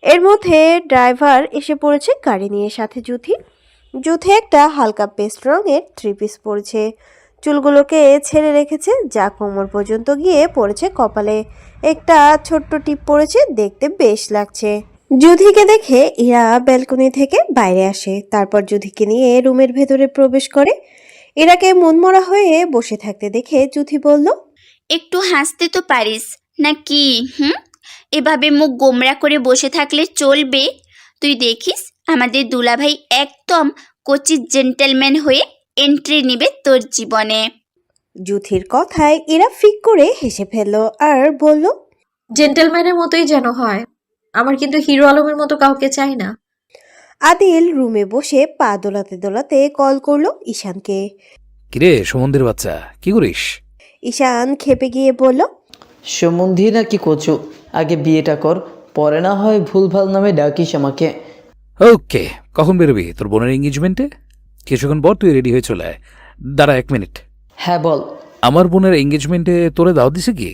এর মধ্যে ড্রাইভার এসে পড়েছে গাড়ি নিয়ে, সাথে জুথি একটা হালকা পেস্ট রঙের 3 পিস পরেছে, চুলগুলোকে ছেড়ে রেখেছে যা কোমর পর্যন্ত গিয়ে পড়েছে কপালে, একটা ছোট্ট টিপ পড়েছে, দেখতে বেশ লাগছে। জুথিকে দেখে ইরা ব্যালকনি থেকে বাইরে আসে, তারপর জুথিকে নিয়ে রুমের ভেতরে প্রবেশ করে। ইরাকে মনমরা হয়ে বসে থাকতে দেখে জুথি বলল, একটু হাসতে তো পারিস নাকি? এভাবে মুখ গোমরা করে বসে থাকলে চলবে? তুই দেখিস আমাদের দুলাভাই একদম কোচি জেন্টেলম্যান হয়ে এন্ট্রি নেবে তোর জীবনে। জুথির কথায় ইরা ফিক করে হেসে ফেলল আর বলল, জেন্টেলম্যানের মতোই যেন হয়, আমার কিন্তু হিরো আলমের মতো কাউকে চাই না। আদিল রুমে বসে পা দোলাতে দোলাতে কল করলো ঈশানকে। কিরে সুমন্দির বাচ্চা, কি করিস? ঈশান খেপে গিয়ে বলল, সম্বন্ধী না কি করছো, আগে বিয়েটা কর, পরে না হয় ভুলভাল নামে ডাকিস আমাকে। ওকে, কখন বেরোবি তোর বোনের এঙ্গেজমেন্টে? কিছুক্ষণ পর তুই রেডি হয়ে চলে আয়। দাঁড়া 1 মিনিট। হ্যাঁ বল। আমার বোনের এঙ্গেজমেন্টে তোরে দাওয়াত দিছে কি?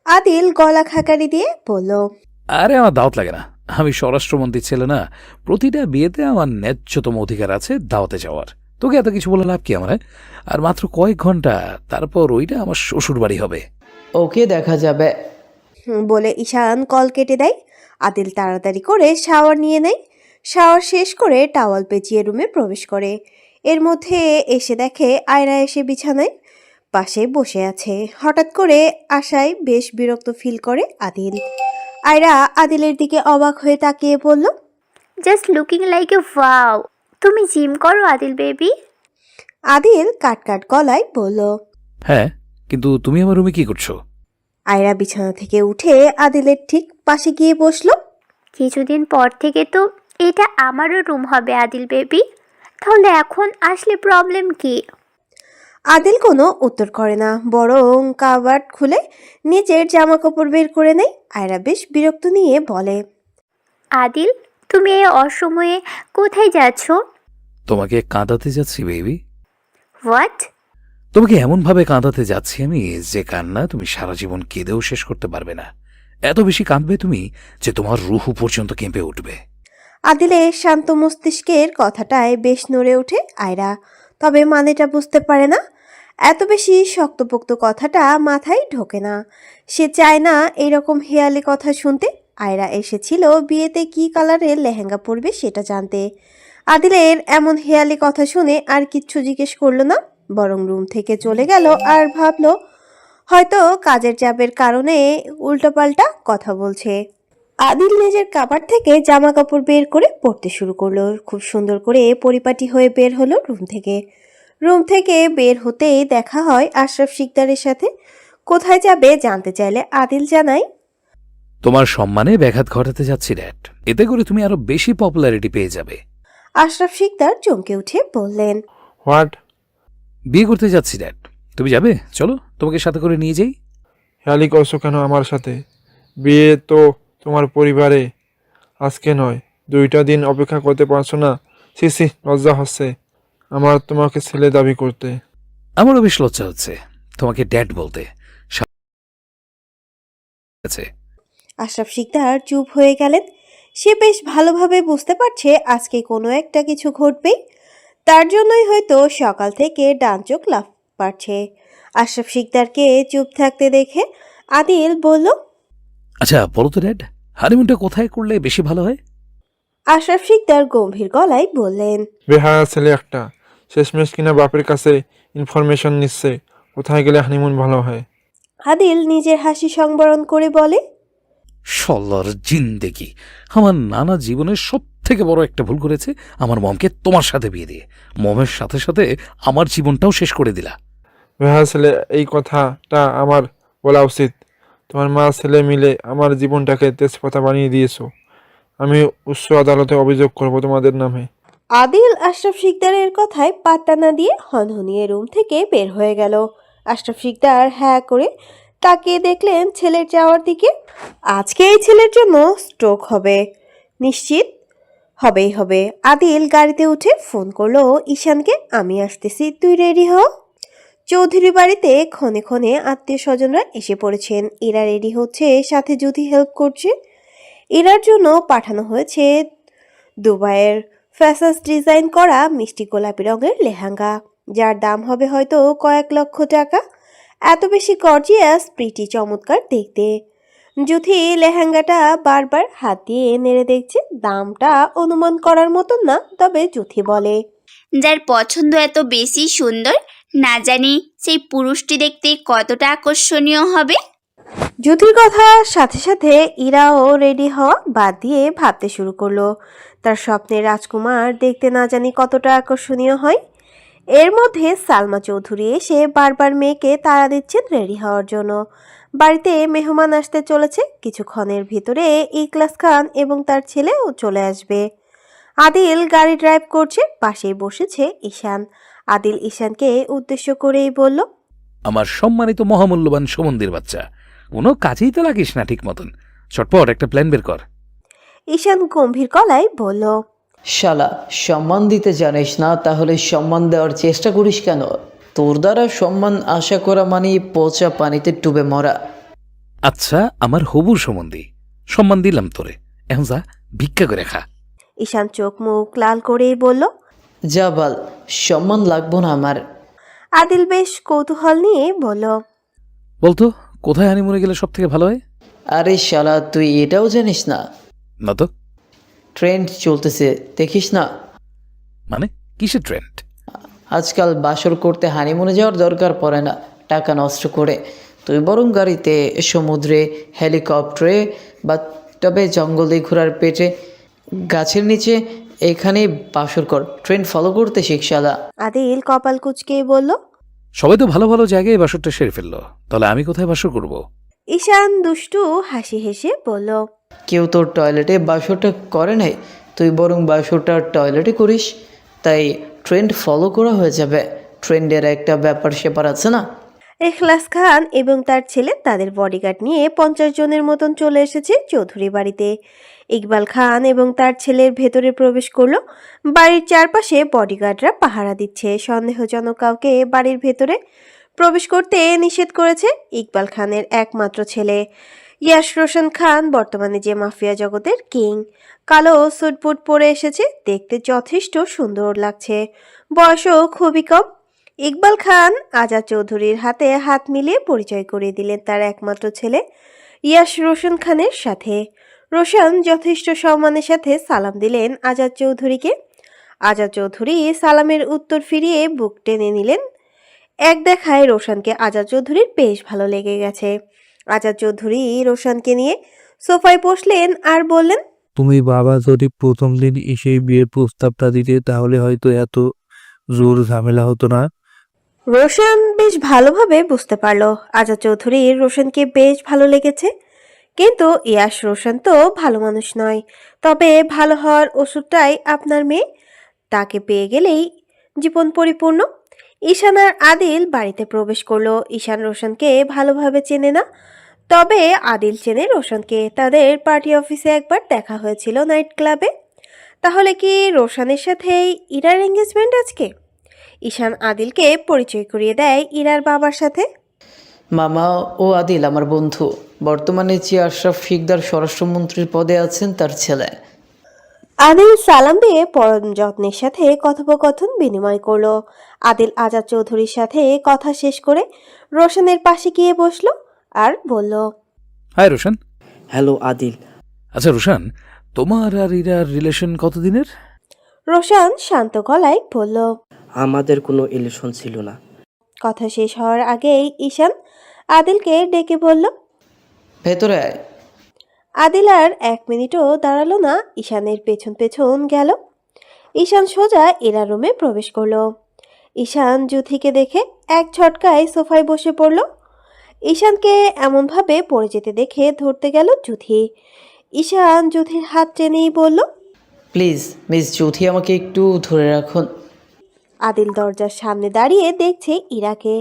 আদিল গলা খাকারি দিয়ে বলল, আরে আমার দাওয়াত লাগে না, আমি স্বরাষ্ট্রমন্ত্রীর ছেলে না, প্রতিটা বিয়েতে আমার ন্যায্যতম অধিকার আছে দাওয়াতে যাওয়ার। তোকে এত কিছু বলে লাভ কি আমার? আর মাত্র কয়েক ঘন্টা, তারপর ওইটা আমার শ্বশুর বাড়ি হবে। ওকে দেখা যাবে বলে ঈশান কল কেটে দেয়। আদিল তাড়াতাড়ি করে শাওয়ার নিয়ে নেয়। শাওয়ার শেষ করে টাওয়াল পেঁচিয়ে রুমে প্রবেশ করে। এর মধ্যে এসে দেখে আয়রা এসে বিছানায় পাশে বসে আছে। হঠাৎ করে আশায় বেশ বিরক্ত ফিল করে আদিল। আয়রা আদিলের দিকে অবাক হয়ে তাকিয়ে বলল, just looking like a wow. তুমি জিম করো আদিল বেবি? আদিল কাট গলায় বলল, হ্যাঁ, কিন্তু তুমি আমার রুমে কি করছো? আয়রা বিছানা থেকে উঠে আদিলের ঠিক পাশে গিয়ে বসলো। কিছুদিন পর থেকে তো এটা আমারও রুম হবে আদিল বেবি, তাহলে এখন আসলে প্রবলেম কি? আদিল কোনো উত্তর করে না, বরং কাবার্ড খুলে নিজের জামা কাপড় বের করে নেয়। আয়রা বেশ বিরক্ত নিয়ে বলে, আদিল, তুমি এই অসময়ে কোথায় যাচ্ছ? তোমাকে কাঁদাতে যাচ্ছি বেবি। হোয়াট? তোমাকে এমনভাবে কাঁদাতে যাচ্ছি আমি যে কান্না তুমি সারা জীবন কেঁদেও শেষ করতে পারবে না। এত বেশি কাঁদবে তুমি যে তোমার রুহু পর্যন্ত কেঁপে উঠবে। আদিলের শান্ত মস্তিষ্কের কথাটায় বেশ নড়ে ওঠে আয়রা, তবে মানেটা বুঝতে পারে না। এত বেশি শক্তপোক্ত কথাটা মাথায় ঢোকে না। সে চায় না এইরকম হেয়ালি কথা শুনতে। আয়রা এসেছিল বিয়েতে কি কালারের লেহেঙ্গা পরবে সেটা জানতে। আদিলের এমন হেয়ালি কথা শুনে আর কিচ্ছু জিজ্ঞেস করলো না, বরং রুম থেকে চলে গেল আর ভাবলো হয়তো কাজের চাপের কারণে উল্টোপাল্টা কথা বলছে। আদিল নিজের কাপড় থেকে জামা কাপড় বের করে পরতে শুরু করলো। খুব সুন্দর করে পরিপাটি হয়ে বের হলো রুম থেকে বের হতেই দেখা হয় আশরাফ শিকদারের সাথে। কোথায় যাবে জানতে চাইলে আদিল জানায়, তোমার সম্মানে ব্যাঘাত ঘটাতে যাচ্ছি ড্যাড, এতে করে তুমি আরো বেশি পপুলারিটি পেয়ে যাবে। আশরাফ শিকদার চমকে উঠে বললেন, হোয়াট? বিয়ে করতে যাচ্ছি ড্যাড, তুমি যাবে? চলো তোমাকে সাথে করে নিয়ে যাই। হেয়ালি করছো কেন আমার সাথে? বিয়ে তো তোমার পরিবারে, আজকে নয়। 2টা দিন অপেক্ষা করতে পারছো না? সি লজ্জা হচ্ছে আমার তোমাকে ছেলে দাবি করতে। আমারও বেশ লজ্জা হচ্ছে তোমাকে ড্যাড বলতে। আছে আশরাফ শিকদার চুপ হয়ে গেলেন। সে বেশ ভালোভাবে বুঝতে পারছে আজকে কোনো একটা কিছু ঘটবেই, তার জন্যই হয়তো সকাল থেকে ডান চোখ লাফ পাচ্ছে। আশরাফ শিকদারকে চুপ থাকতে দেখে আদিল বলল, আচ্ছা বলো তো ড্যাড, হানিমুনটা কোথায় করলে বেশি ভালো হয়? আশরাফ শিকদার গম্ভীর গলায় বললেন, বেহায়া ছেলে একটা, শেষমেশ কিনা বাপের কাছে ইনফরমেশন নিচ্ছে কোথায় গেলে হানিমুন ভালো হয়। আদিল নিজের হাসি সংবরণ করে বলে, সল্লার জিন্দেগি, আমার নানা জীবনের সব থেকে বড় একটা ভুল করেছে আমার মমকে তোমার সাথে বিয়ে দিয়ে। মমের সাথে সাথে আমার জীবনটাও শেষ করে দিলা। বেহায়া ছেলে, এই কথাটা আমার বলা উচিত। তোমার মা ছেলে মিলে আমার জীবনটাকে তেজপাতা বানিয়ে দিয়েছো। আমি উচ্চ আদালতে অভিযোগ করব তোমাদের নামে। আদিল আশরাফ শিকদারের কথায় পাত্তা না দিয়ে হনহনিয়ে রুম থেকে বের হয়ে গেল। আশরাফ শিকদার হ্যাঁ করে তাকিয়ে দেখলেন ছেলের যাওয়ার দিকে। আজকে এই ছেলের জন্য স্ট্রোক হবে, নিশ্চিত হবে। আদিল গাড়িতে উঠে ফোন করলো ঈশানকে, আমি আসতেছি, তুই রেডি হ। চৌধুরী বাড়িতে ক্ষণে ক্ষণে আত্মীয় স্বজনরা এসে পড়েছেন। এরা রেডি হচ্ছে, সাথে যদি হেল্প করছে। এরার জন্য পাঠানো হয়েছে দুবাইয়ের ফ্যাসাস ডিজাইন করা মিষ্টি গোলাপি রঙের লেহেঙ্গা, যার দাম হবে হয়তো কয়েক লক্ষ টাকা। এত বেশি গর্জিয়াস, প্রিটি, চমৎকার দেখতে। যুথি লেহেঙ্গাটা বারবার হাত দিয়ে নেড়ে দেখছে। দামটা অনুমান করার মতন না, তবে যুথি বলে, যার পছন্দ এত বেশি সুন্দর, না জানি সেই পুরুষটি দেখতে কতটা আকর্ষণীয় হবে। যুথির কথার সাথে সাথে ইরাও রেডি হওয়া বাদ দিয়ে ভাবতে শুরু করলো তার স্বপ্নের রাজকুমার দেখতে না জানি কতটা আকর্ষণীয় হয়। এর মধ্যে সালমা চৌধুরী এসে বারবার মেয়েকে তাড়া দিচ্ছেন রেডি হওয়ার জন্য। বাড়িতে মেহমান আসতে চলেছে, কিছুক্ষণের ভিতরে ইখলাস খান এবং তার ছেলেও চলে আসবে। আদিল গাড়ি ড্রাইভ করছে, পাশেই বসেছে ঈশান। আদিল ঈশানকে উদ্দেশ্য করেই বলল, আমার সম্মানিত মহামূল্যবান সমন্দির বাচ্চা, কোনো কাজেই তো লাগিস না ঠিক মতন, চটপট একটা প্ল্যান বের কর। ঈশান গম্ভীর গলায় বলল, শালা, সম্মান দিতে জানিস না, তাহলে সম্মান দেওয়ার চেষ্টা করিস কেন? তোর দ্বারা সম্মান আশা করা মানে পচা পানিতে ডুবে মরা। আচ্ছা আমার হবুর সম্বন্ধী, সম্মান দিলাম তোরে, এখন যা ভিক্ষা করে খা। ঈশান চোখ মুখ লাল করেই বলল, যা বাল, সম্মান লাগবো না আমার। আদিল বেশ কৌতূহল নিয়ে বলল, বলতো কোথায় হানিমুনে গেলে সব থেকে ভালো হয়? আরে শালা, তুই এটাও জানিস না? না তো। ট্রেন্ড চলতেছে, দেখিস না? মানে কিসের ট্রেন্ড? আজকাল বাসর করতে হানিমুনে যাওয়ার দরকার পড়ে না টাকা নষ্ট করে। তুই বরং গাড়িতে, সমুদ্রে, হেলিকপ্টারে বা তবে জঙ্গলে, ঘোড়ার পেটে, গাছের নিচে, এখানেই বাসর কর। ট্রেন্ড ফলো করতে শিখ শালা। আদিল কপাল কুঁচকেই বলল, সবাই তো ভালো ভালো জায়গায় বাসরটা সেরে ফেললো, তাহলে আমি কোথায় বাসর করব? ঈশান দুষ্টু হাসি হেসে বলল, কেউ তোর টয়লেটে বাসরটা করে নাই, তুই বরং বাসরটা টয়লেটে করিস, তাই ট্রেন্ড ফলো করা হয়ে যাবে। ট্রেন্ডের একটা ব্যাপার স্যাপার আছে না? ইখলাস খান এবং তার ছেলে তাদের বডিগার্ড নিয়ে 50 জনের মতন চলে এসেছে চৌধুরী বাড়িতে। ইকবাল খান এবং তার ছেলের ভেতরে প্রবেশ করলো। বাড়ির চারপাশে বডিগার্ডরা পাহারা দিচ্ছে। সন্দেহজনক কাউকে বাড়ির ভেতরে প্রবেশ করতে নিষেধ করেছে ইকবাল খানের একমাত্র ছেলে ইয়াশ রোশন খান, বর্তমানে যে মাফিয়া জগতের কিং। কালো স্যুটবুট পরে এসেছে, দেখতে যথেষ্ট সুন্দর লাগছে, বয়সও খুবই কম। ইকবাল খান আজাদ চৌধুরীর হাতে হাত মিলিয়ে পরিচয় করিয়ে দিলেন তার একমাত্র ছেলে ইয়াশ রোশন খানের সাথে। রোশন যথেষ্ট সম্মানের সাথে সালাম দিলেন আজাদ চৌধুরীকে। আজাদ চৌধুরী সালামের উত্তর ফিরিয়ে বুক টেনে নিলেন। এক দেখায় রোশনকে আজাদ চৌধুরীর বেশ ভালো লেগে গেছে। আজাদ চৌধুরী রোশনকে নিয়ে সোফায় বসলেন আর বললেন, তুমি বাবা যদি প্রথম দিন এসেই বিয়ের প্রস্তাবটা দিতে তাহলে হয়তো এত জোর ঝামেলা হতো না। রোশন বেশ ভালোভাবে বুঝতে পারল আজাদ চৌধুরীর রোশনকে বেশ ভালো লেগেছে। কিন্তু ইয়াশ রোশন তো ভালো মানুষ নয়। তবে ভালো হওয়ার ওষুধটাই আপনার মেয়ে, তাকে পেয়ে গেলেই জীবন পরিপূর্ণ। ঈশান আর আদিল বাড়িতে প্রবেশ করলো। ঈশান রোশনকে ভালোভাবে চেনে না, তবে আদিল চেনে রোশনকে। তাদের পার্টি অফিসে একবার দেখা হয়েছিল নাইট ক্লাবে। তাহলে কি রোশনের সাথে ইরার এঙ্গেজমেন্ট আজকে? ঈশান আদিলকে পরিচয় করিয়ে দেয় ইরার বাবার সাথে। মামা ও আদিল আমার বন্ধু, বর্তমানে যে আশরাফ শিকদার স্বরাষ্ট্রমন্ত্রীর পদে আছেন তার ছেলে। আদিল সালাম দিয়ে পরম যত্নের সাথে কথোপকথন বিনিময় করলো। আদিল আজাদ চৌধুরীর সাথে কথা শেষ করে রোশনের পাশে গিয়ে বসলো আর বলল, হাই রোশন। হ্যালো আদিল। আচ্ছা রোশন, তোমার আর ইরার রিলেশন কতদিনের? রোশন শান্ত গলায় বলল। আমাদের কোনো রিলেশন ছিল না। কথা শেষ হওয়ার আগেই ঈশান আদিলকে ডেকে বলল, ভেতরে আয়। আদিল আর 1 মিনিটও দাঁড়ালো না, ঈশানের পেছন পেছন গেল। ঈশান সোজা ইরা রুমে প্রবেশ করলো। ঈশান জুথিকে দেখে এক ঝটকায় সোফায় বসে পড়ল। ঈশানকে এমনভাবে পড়ে যেতে দেখে ধরতে গেল জুথি। ঈশান জুথির হাত টেনেই বলল, প্লিজ মিস জ্যোতি আমাকে একটু ধরে রাখুন। আদিল দরজার সামনে দাঁড়িয়ে দেখছে ইরাকে।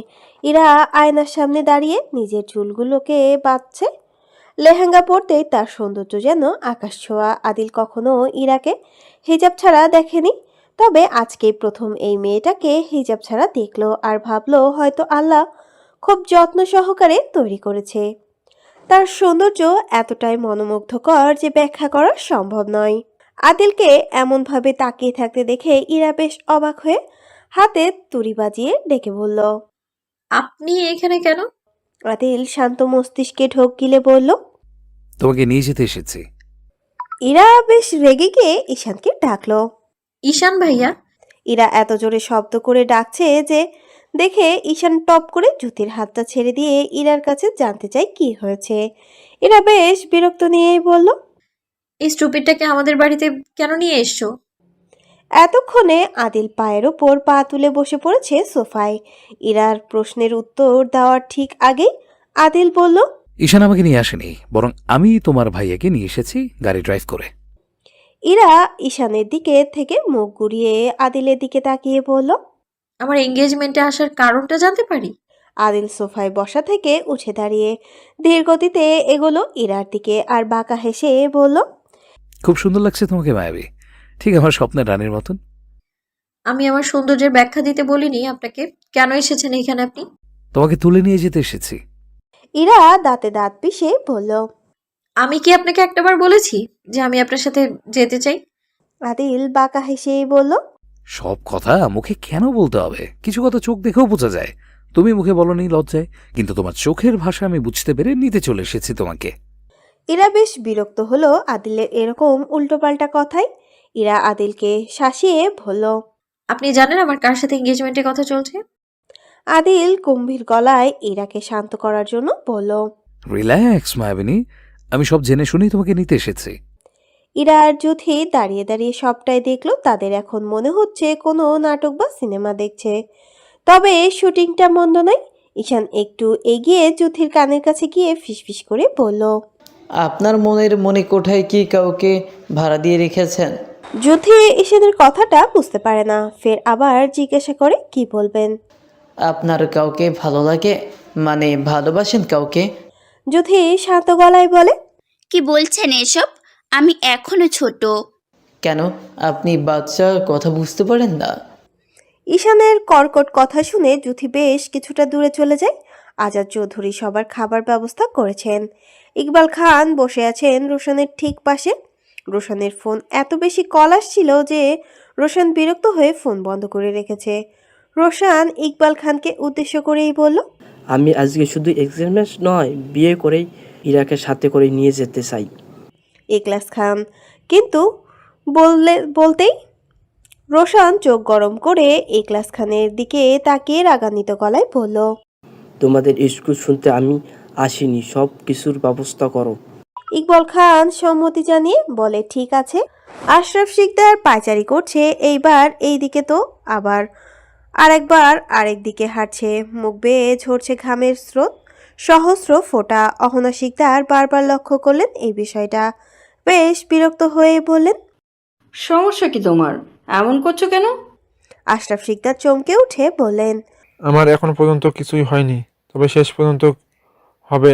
ইরা আয়নার সামনে দাঁড়িয়ে নিজের চুলগুলোকে বাঁধছে। লেহেঙ্গা পরতেই তার সৌন্দর্য যেন আকাশ ছোঁয়া। আদিল কখনো ইরাকে হিজাব ছাড়া দেখেনি, তবে আজকেই প্রথম এই মেয়েটাকে হিজাব ছাড়া দেখলো আর ভাবলো হয়তো আল্লাহ খুব যত্ন সহকারে তৈরি করেছে। তার সৌন্দর্য এতটাই মনোমুগ্ধকর যে ব্যাখ্যা করা সম্ভব নয়। আদিলকে এমনভাবে তাকিয়ে থাকতে দেখে ইরা বেশ অবাক হয়ে হাতে তুড়ি বাজিয়ে ডেকে বলল, আপনি এখানে কেন? আদিল শান্ত মস্তিষ্কে ঢোক গিলে বলল, তোমাকে নিয়ে যেতে এসেছি। ইরা বেশ রেগে গিয়ে ঈশানকে ডাকলো। ঈশান ভাইয়া। ইরা এত জোরে শব্দ করে ডাকছে যে দেখে ঈশান টপ করে জুতির হাতটা ছেড়ে দিয়ে ইরার কাছে জানতে চাই কি হয়েছে। ইরা বেশ বিরক্ত নিয়েই বলল, এই স্টুপিডটাকে আমাদের বাড়িতে কেন নিয়ে এসছো? এতক্ষণে আদিল পায়ের ওপর পা তুলে বসে পড়েছে সোফায়। ইরার প্রশ্নের উত্তর দেওয়ার ঠিক আগেই আদিল বলল, ঈশান আমাকে নিয়ে আসেনি, বরং আমি তোমার ভাইয়াকে নিয়ে এসেছি গাড়ি ড্রাইভ করে। ইরা ঈশানের দিকে থেকে মুখ ঘুরিয়ে আদিলের দিকে তাকিয়ে বলল, আমার এঙ্গেজমেন্টে আসার কারণটা জানতে পারি? আদিল সোফায় বসা থেকে উঠে দাঁড়িয়ে ধীর গতিতে এগোলো ইরার দিকে আর বাঁকা হেসে বলল, খুব সুন্দর লাগছে তোমাকে মায়াবী, ঠিক আমার স্বপ্নের রানীর মতন। আমি আমার সৌন্দর্যের ব্যাখ্যা দিতে বলিনি আপনাকে। কেন এসেছেন এখানে আপনি? তোমাকে তুলে নিয়ে যেতে এসেছি। ইরা দাঁতে দাঁত পিষে বলল, আমি কি আপনাকে একটাবার বলেছি যে আমি আপনার সাথে যেতে চাই? আদিল বাঁকা হেসেই বলল, সব কথা মুখে কেন বলতে হবে? কিছু কথা চোখ দেখেও বোঝা যায়। তুমি মুখে বলনি লজ্জায়, কিন্তু তোমার চোখের ভাষা আমি বুঝতে পেরে নিতে চলে এসেছি তোমাকে। ইরা বেশ বিরক্ত হলো আদিলের এরকম উল্টোপাল্টা কথায়। ইরা আদিলকে শাসিয়ে বলল, আপনি জানেন আমার কার সাথে এঙ্গেজমেন্টের কথা চলছে? আদিল গম্ভীর গলায় ইরাকে শান্ত করার জন্য বলল, রিল্যাক্স মায়াবিনী, আমি সব জেনে শুনেই তোমাকে নিতে এসেছি। ইরা আর জুথি দাঁড়িয়ে দাঁড়িয়ে সবটাই দেখলো। তাদের এখন মনে হচ্ছে কোনো নাটক বা সিনেমা দেখছে। তবে শুটিংটা মন্দ নয়। ঈশান একটু এগিয়ে জুথির কানের কাছে গিয়ে ফিসফিস করে বলল, আপনার মনের মনে কোঠায় কি কাউকে ভাড়া দিয়ে রেখেছেন? জুথি ঈশানের কথাটা বুঝতে পারে না, ফের আবার জিজ্ঞাসা করে কি বলবেন। আপনার কাউকে ভালো লাগে, মানে ভালোবাসেন কাউকে? জুথি শান্ত গলায় বলে, কি বলছেন এসব? আমি এখনো ছোট। কেন আপনি বাচ্চা, কথা বুঝতে পারেন না? ঈশানের কর্কট কথা শুনে জুথি বেশ কিছুটা দূরে চলে যায়। আজাদ চৌধুরী সবার খাবার ব্যবস্থা করেছেন। ইকবাল খান বসে আছেন রোশনের ঠিক পাশে। রোশনের ফোন এত বেশি কল আসছিল যে রোশন বিরক্ত হয়ে ফোন বন্ধ করে রেখেছে। রোশন ইকবাল খানকে উদ্দেশ্য করেই বলল, আমি আজকে শুধু এক্সপেরিমেন্ট নয়, বিয়ে করেই ইরাকে সাথে করে নিয়ে যেতে চাই। ইখলাস খান, কিন্তু বলতেই রোশন চোখ গরম করে ইখলাস খানের দিকে তাকিয়ে রাগান্বিত গলায় বলল, তোমাদের স্কুল শুনতে আমি আসিনি, সব কিছুর ব্যবস্থা করো। ইকবাল খান সম্মতি জানিয়ে বলে, ঠিক আছে। আশরাফ শিকদার পায়চারি করছে, এইবার এইদিকে তো আবার আরেকবার আরেক দিকে হাঁটছে, মুখ বেয়ে ঝরছে ঘামের স্রোত, সহস্র ফোঁটা। অহনা শিকদার বারবার লক্ষ্য করলেন এই বিষয়টা, বেশ বিরক্ত হয়ে বললেন, সমস্যা কি তোমার? এমন করছো কেন? আশরাফ শিকদার চমকে উঠে বললেন, আমার এখন পর্যন্ত কিছুই হয়নি, তবে শেষ পর্যন্ত হবে।